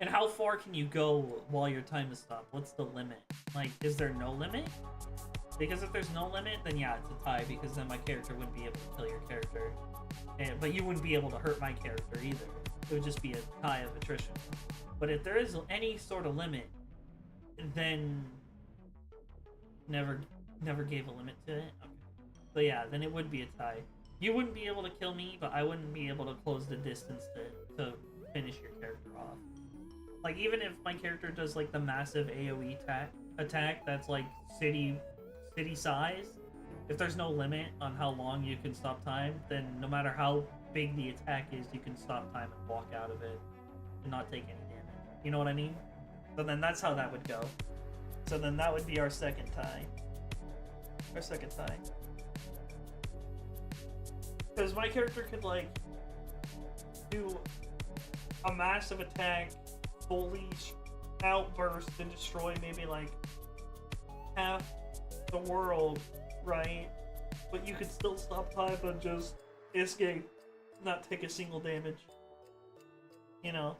And how far can you go while your time is stopped? What's the limit? Like, is there no limit? Because if there's no limit, then yeah, it's a tie, because then my character wouldn't be able to kill your character. But you wouldn't be able to hurt my character either. It would just be a tie of attrition. But if there is any sort of limit, then never gave a limit to it. Okay. But yeah, then it would be a tie. You wouldn't be able to kill me, but I wouldn't be able to close the distance to finish your character off. Like, even if my character does like the massive AoE attack that's like city size, if there's no limit on how long you can stop time, then no matter how big the attack is, you can stop time and walk out of it and not take any damage. You know what I mean? So then that's how that would go. So then that would be our second tie. Because my character could like do a massive attack, fully outburst and destroy maybe like half the world, right? But you could still stop time and just escape, not take a single damage. You know?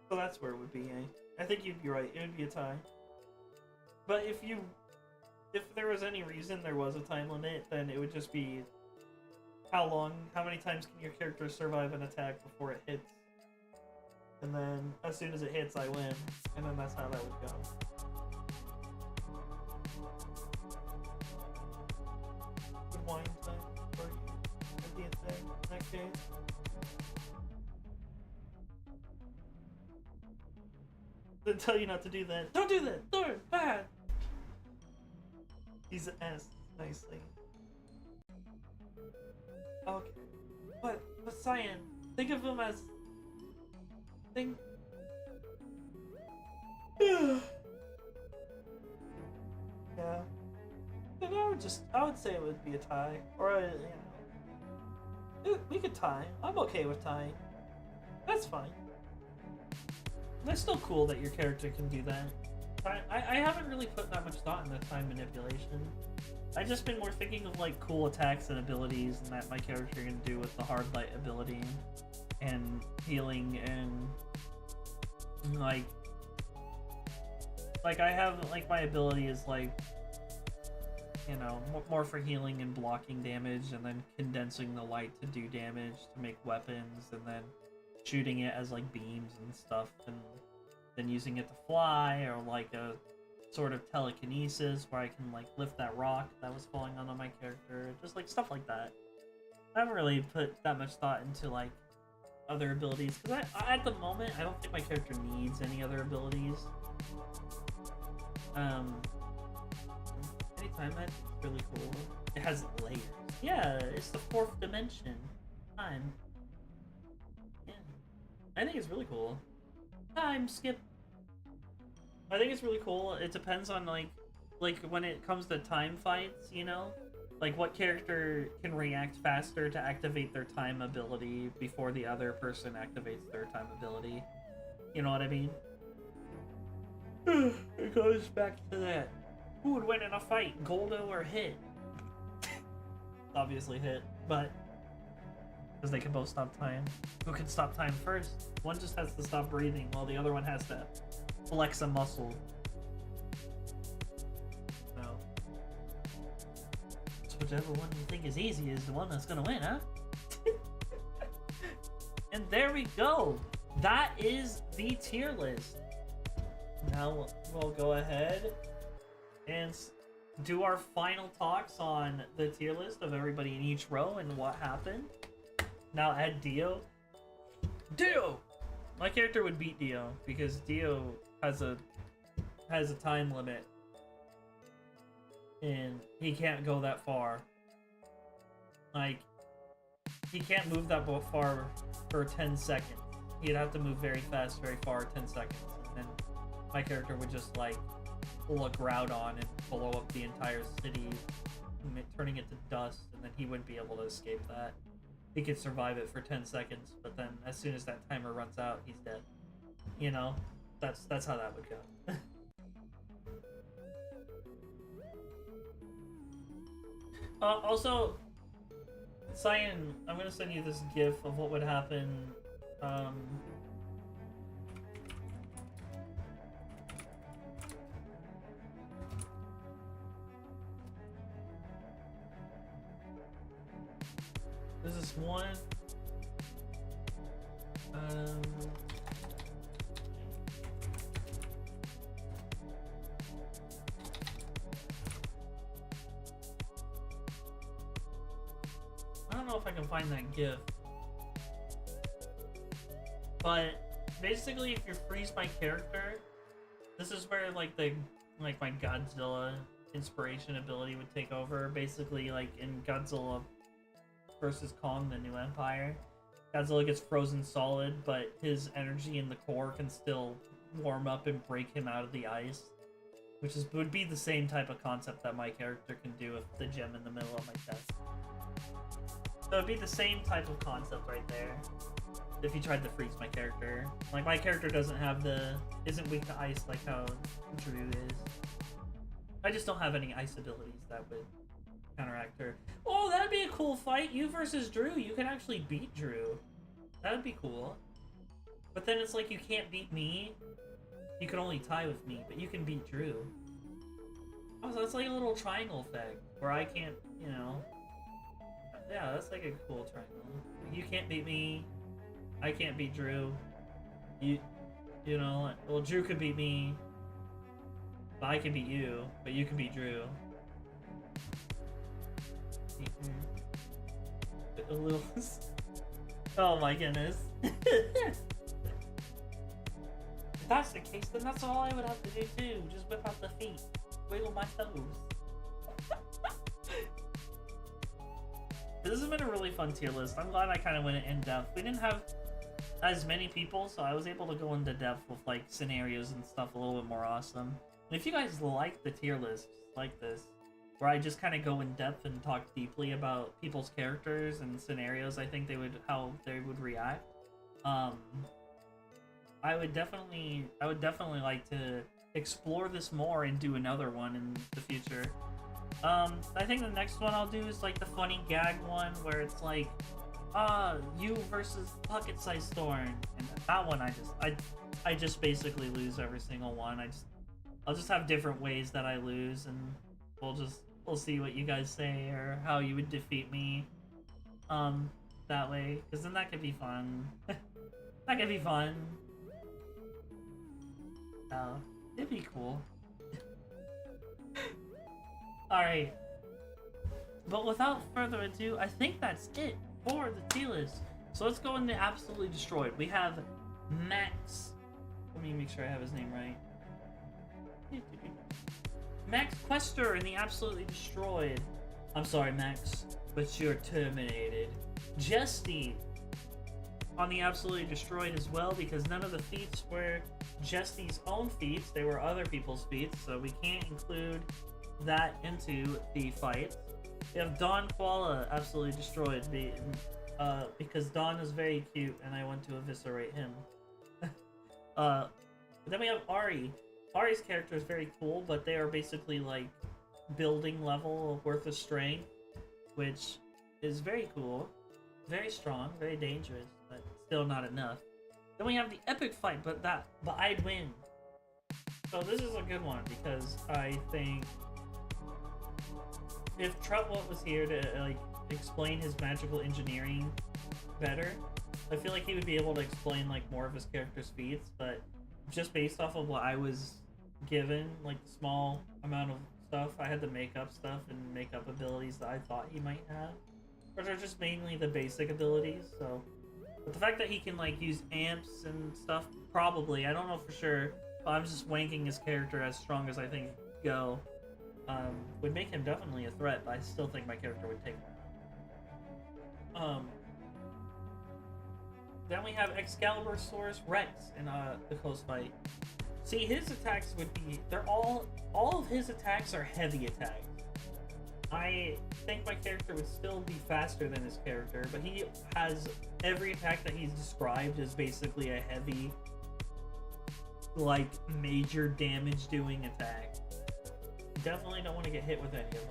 So that's where it would be, eh? I think you'd be right, it would be a tie. But if there was any reason there was a time limit, then it would just be how many times can your character survive an attack before it hits? And then as soon as it hits, I win. And then that's how that would go. Good wine time for you. At the attack in that case. They tell you not to do that. Don't do that! Thorn! Bad! He's an S, nicely. Okay. But Cyan, think of him as... Yeah. And I would say it would be a tie. Or, we could tie. I'm okay with tying. That's fine. That's still cool that your character can do that. I haven't really put that much thought into time manipulation. I've just been more thinking of like cool attacks and abilities and that my character can do with the hard light ability and healing and like I have like my ability is like, you know, more for healing and blocking damage, and then condensing the light to do damage to make weapons, and then shooting it as like beams and stuff, and then using it to fly, or like a sort of telekinesis where I can like lift that rock that was falling onto my character, just like stuff like that. I haven't really put that much thought into like other abilities because at the moment I don't think my character needs any other abilities. Anytime that's really cool. It has layers. Yeah, it's the fourth dimension. Time. Yeah. I think it's really cool. Time skip. I think it's really cool. It depends on like when it comes to time fights, you know? Like what character can react faster to activate their time ability before the other person activates their time ability. You know what I mean? It goes back to that. Who would win in a fight, Goldo or Hit? Obviously Hit, but because they can both stop time. Who can stop time first? One just has to stop breathing while the other one has to flex a muscle. So, whichever one you think is easy is the one that's gonna win, huh? And there we go. That is the tier list. Now we'll go ahead and do our final talks on the tier list of everybody in each row and what happened. Now add Dio. Dio! My character would beat Dio because Dio has a time limit. And he can't go that far. Like, he can't move that far for 10 seconds. He'd have to move very fast, very far, 10 seconds. And my character would just, like, look Groudon and blow up the entire city, turning it to dust, and then he wouldn't be able to escape that. He could survive it for 10 seconds, but then as soon as that timer runs out, he's dead. You know? That's how that would go. Also, Cyan, I'm gonna send you this GIF of what would happen. There's this one. I don't know if I can find that GIF. But basically, if you freeze my character, this is where like my Godzilla inspiration ability would take over. Basically, like in Godzilla versus Kong, the New Empire, Godzilla gets frozen solid, but his energy in the core can still warm up and break him out of the ice, which would be the same type of concept that my character can do with the gem in the middle of my chest. So it'd be the same type of concept right there. If you tried to freeze my character, like my character isn't weak to ice like how Drew is. I just don't have any ice abilities that would counteract her. Oh, that'd be a cool fight. You versus Drew. You can actually beat Drew. That'd be cool. But then it's like you can't beat me. You can only tie with me, but you can beat Drew. Oh, so it's like a little triangle effect where I can't, you know. Yeah, that's like a cool triangle. You can't beat me. I can't beat Drew. You know, well, Drew could beat me. But I can beat you, but you can beat Drew. A little. Oh my goodness. If that's the case, then that's all I would have to do too. Just whip out the feet, wiggle my toes. This has been a really fun tier list. I'm glad I kind of went in depth. We didn't have as many people, so I was able to go into depth with like scenarios and stuff a little bit more awesome. And if you guys like the tier list like this, where I just kind of go in depth and talk deeply about people's characters and scenarios, I think how they would react. I would definitely like to explore this more and do another one in the future. I think the next one I'll do is like the funny gag one where it's like, you versus pocket-sized Thorn, and that one I just basically lose every single one. I'll just have different ways that I lose, and we'll see what you guys say or how you would defeat me that way, because then that could be fun. That could be fun. It'd be cool. Alright. But without further ado, I think that's it for the tier list. So let's go into Absolutely Destroyed. We have Max. Let me make sure I have his name right. Max Quester in the Absolutely Destroyed. I'm sorry, Max, but you're terminated. Jesty on the Absolutely Destroyed as well, because none of the feats were Jesty's own feats. They were other people's feats, so we can't include that into the fight. We have Dawn Koala Absolutely Destroyed because Dawn is very cute and I want to eviscerate him. Then we have Ari. Ari's character is very cool, but they are basically like building level worth of strength, which is very cool, very strong, very dangerous, but still not enough. Then we have the epic fight, but I'd win. So this is a good one because I think if Trutwut was here to like explain his magical engineering better, I feel like he would be able to explain like more of his character's feats, but just based off of what I was given, like small amount of stuff, I had to make up stuff and make up abilities that I thought he might have, which are just mainly the basic abilities. So, but the fact that he can like use amps and stuff, probably, I don't know for sure, but I'm just wanking his character as strong as I think he could go, would make him definitely a threat, but I still think my character would take him. Then we have Excalibursaurus Rex in the close fight. See, his attacks would be, all of his attacks are heavy attacks. I think my character would still be faster than his character, but he has every attack that he's described as basically a heavy, like, major damage doing attack. Definitely don't want to get hit with any of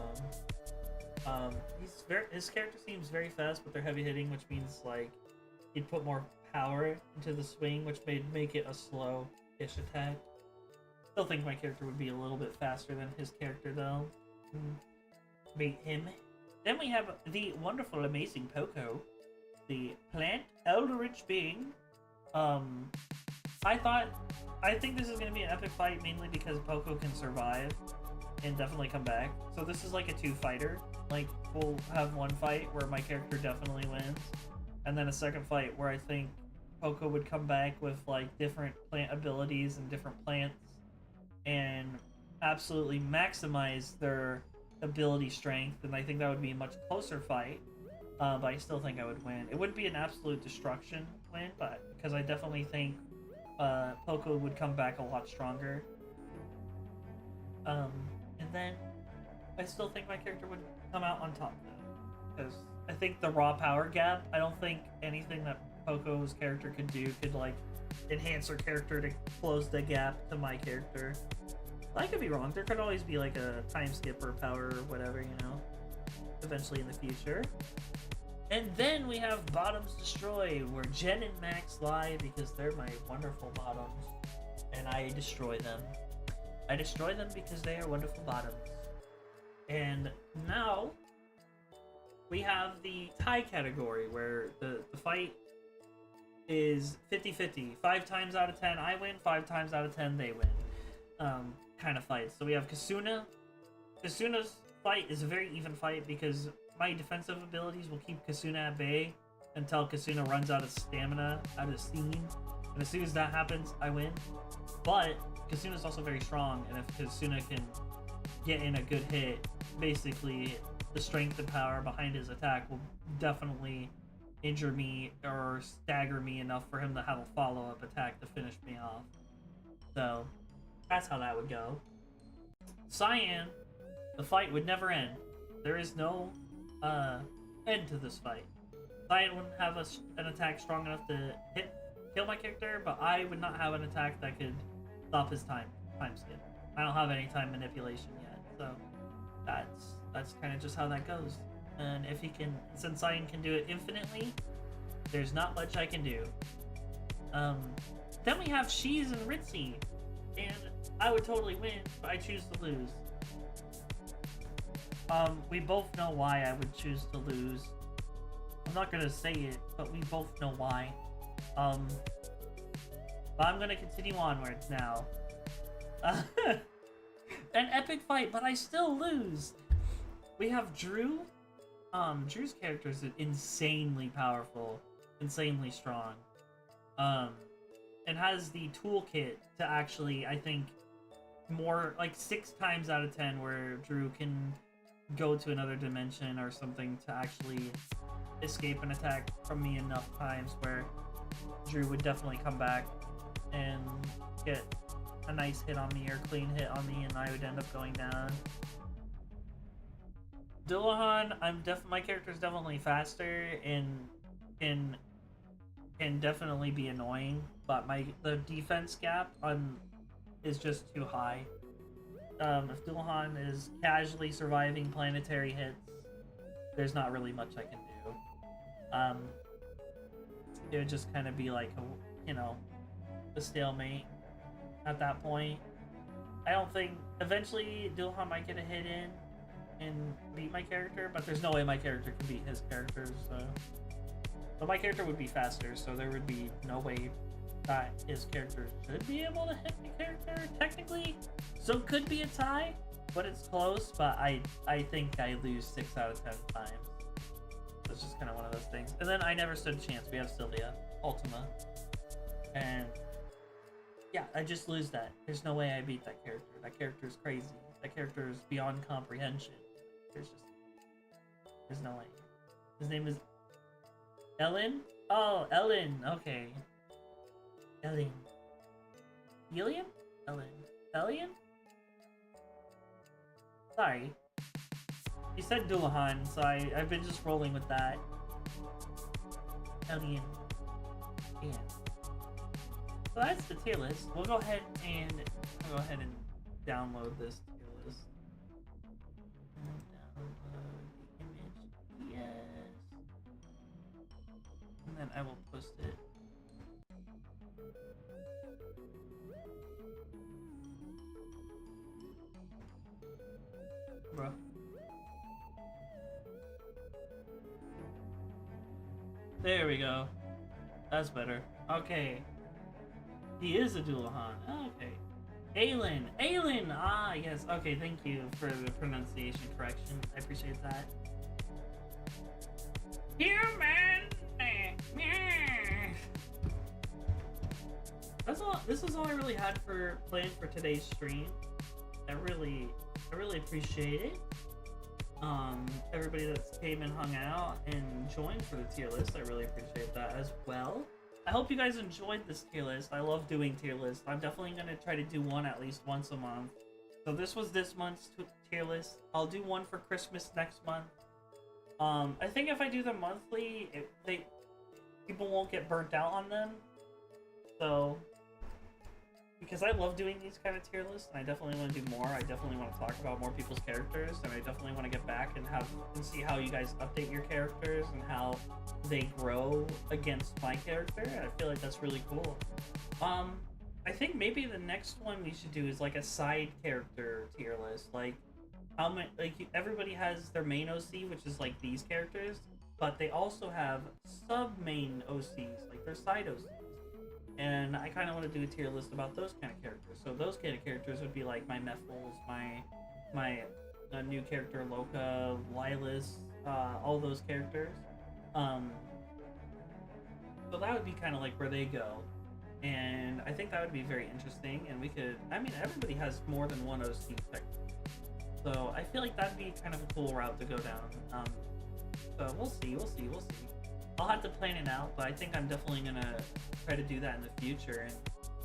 them. His character seems very fast, but they're heavy hitting, which means like he'd put more power into the swing, which may make it a slow-ish attack. Still think my character would be a little bit faster than his character though. Beat him. Then we have the wonderful, amazing Poco, the plant eldritch being. I think this is gonna be an epic fight mainly because Poco can survive and definitely come back. So this is like a two-fighter. Like, we'll have one fight where my character definitely wins, and then a second fight where I think Poco would come back with like different plant abilities and different plants and absolutely maximize their ability strength, and I think that would be a much closer fight, but I still think I would win. It wouldn't be an absolute destruction win, but because I definitely think Poco would come back a lot stronger. And then I still think my character would come out on top though, because I think the raw power gap, I don't think anything that Poco's character could do could like enhance her character to close the gap to my character. I could be wrong. There could always be like a time skip or power or whatever, you know, eventually in the future. And then we have Bottoms Destroy, where Jen and Max lie because they're my wonderful bottoms, and I destroy them. I destroy them because they are wonderful bottoms. And now we have the tie category, where the fight is 50-50. 5 times out of 10 I win, 5 times out of 10 they win. Kind of fight. So we have Kasuna. Kasuna's fight is a very even fight because my defensive abilities will keep Kasuna at bay until Kasuna runs out of stamina, out of steam. And as soon as that happens, I win. But Kasuna's also very strong, and if Kasuna can get in a good hit, basically the strength and power behind his attack will definitely injure me or stagger me enough for him to have a follow-up attack to finish me off. So that's how that would go. Cyan, the fight would never end. There is no end to this fight. Cyan wouldn't have an attack strong enough to kill my character, but I would not have an attack that could stop his time skip. I don't have any time manipulation yet, so that's kind of just how that goes. And if he can, since Cyan can do it infinitely, there's not much I can do. Then we have Sheez and Ritzy, and I would totally win, but I choose to lose. We both know why I would choose to lose. I'm not gonna say it, but we both know why. But I'm gonna continue onwards now. An epic fight, but I still lose. We have Drew. Drew's character is insanely powerful, insanely strong. And has the toolkit to actually, I think, more like 6 times out of 10 where Drew can go to another dimension or something to actually escape an attack from me enough times where Drew would definitely come back and get a nice hit on me or clean hit on me, and I would end up going down. Dillahan, my character is definitely faster and can definitely be annoying, but the defense gap is just too high. If Dillahan is casually surviving planetary hits, there's not really much I can do. It would just kind of be like a stalemate at that point. I don't think eventually Dillahan might get a hit in and beat my character, but there's no way my character can beat his character, so. But my character would be faster, so there would be no way that his character should be able to hit my character, technically. So it could be a tie, but it's close, but I think I lose 6 out of 10 times. So it's just kind of one of those things. And then I never stood a chance. We have Sylvia, Ultima. And yeah, I just lose that. There's no way I beat that character. That character is crazy. That character is beyond comprehension. There's no way. His name is Ellen? Oh, Ellen. Okay. Ellen. Helium? Ellen. Elian? Sorry. You said Dullahan, so I've been just rolling with that. Elian. Yeah. So that's the tier list. We'll go ahead and download this tier list. Download the image. Yes. And then I will post it. Bro. There we go. That's better. Okay. He is a Dullahan. Okay. Aelin! Ah, yes. Okay, thank you for the pronunciation correction. I appreciate that. Human! That's all. This is all I really had planned for today's stream. I really appreciate it. Everybody that came and hung out and joined for the tier list, I really appreciate that as well. I hope you guys enjoyed this tier list. I love doing tier lists. I'm definitely gonna try to do one at least once a month. So this was this month's tier list. I'll do one for Christmas next month. I think if I do them monthly, people won't get burnt out on them. So, because I love doing these kind of tier lists, and I definitely want to do more. I definitely want to talk about more people's characters, and I definitely want to get back and see how you guys update your characters and how they grow against my character. I feel like that's really cool. I think maybe the next one we should do is like a side character tier list. Like how many? Like everybody has their main OC, which is like these characters, but they also have sub-main OCs, like their side OCs. And I kind of want to do a tier list about those kind of characters. So those kind of characters would be like my Mephiles, my new character Loka, Lilith, all those characters. So that would be kind of like where they go. And I think that would be very interesting. And we could, I mean, everybody has more than one OC technically. So I feel like that'd be kind of a cool route to go down. So we'll see. I'll have to plan it out, but I think I'm definitely gonna try to do that in the future and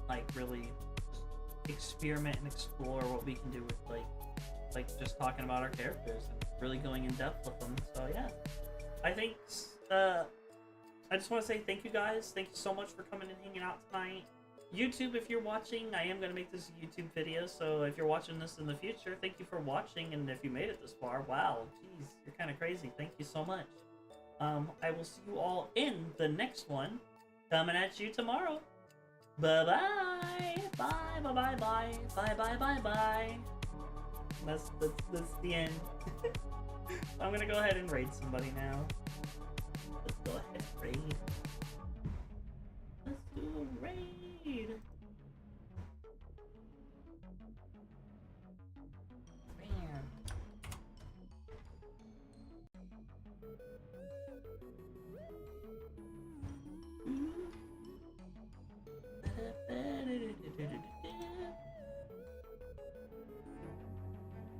like really experiment and explore what we can do with like just talking about our characters and really going in depth with them. So yeah, I think I just want to say thank you guys. Thank you so much for coming and hanging out tonight. YouTube, if you're watching, I am gonna make this a YouTube video, so if you're watching this in the future, thank you for watching. And if you made it this far, wow, geez, you're kind of crazy. Thank you so much. I will see you all in the next one, coming at you tomorrow. Bye-bye. Bye. That's the end. I'm gonna go ahead and raid somebody now. Let's go ahead and raid. Let's do a raid. raid. Man.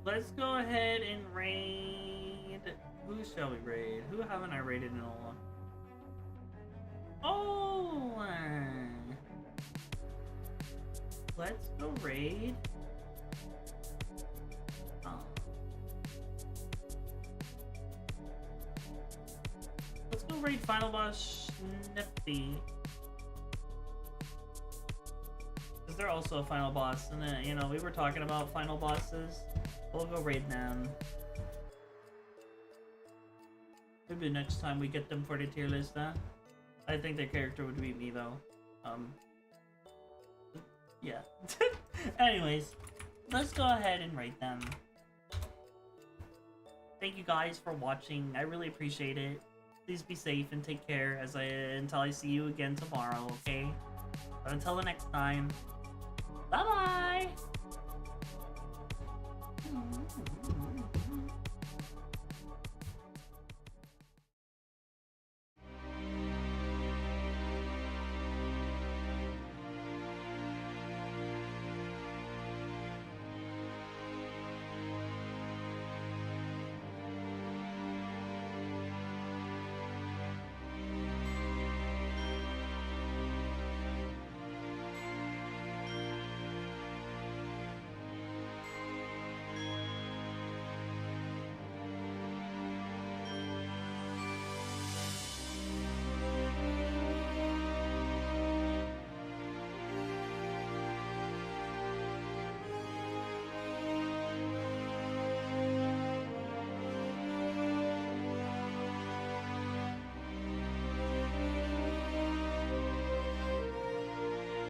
Let's go ahead and raid. Who shall we raid? Who haven't I raided in a long? Oh, let's go raid. Let's go raid Final Boss Nifty. Because they're also a final boss, and then, you know, we were talking about final bosses. We'll go raid them. Maybe next time we get them for the tier list, huh? I think their character would beat me, though. Yeah. Anyways, let's go ahead and rate them. Thank you guys for watching. I really appreciate it. Please be safe and take care until I see you again tomorrow, okay? But until the next time, bye-bye!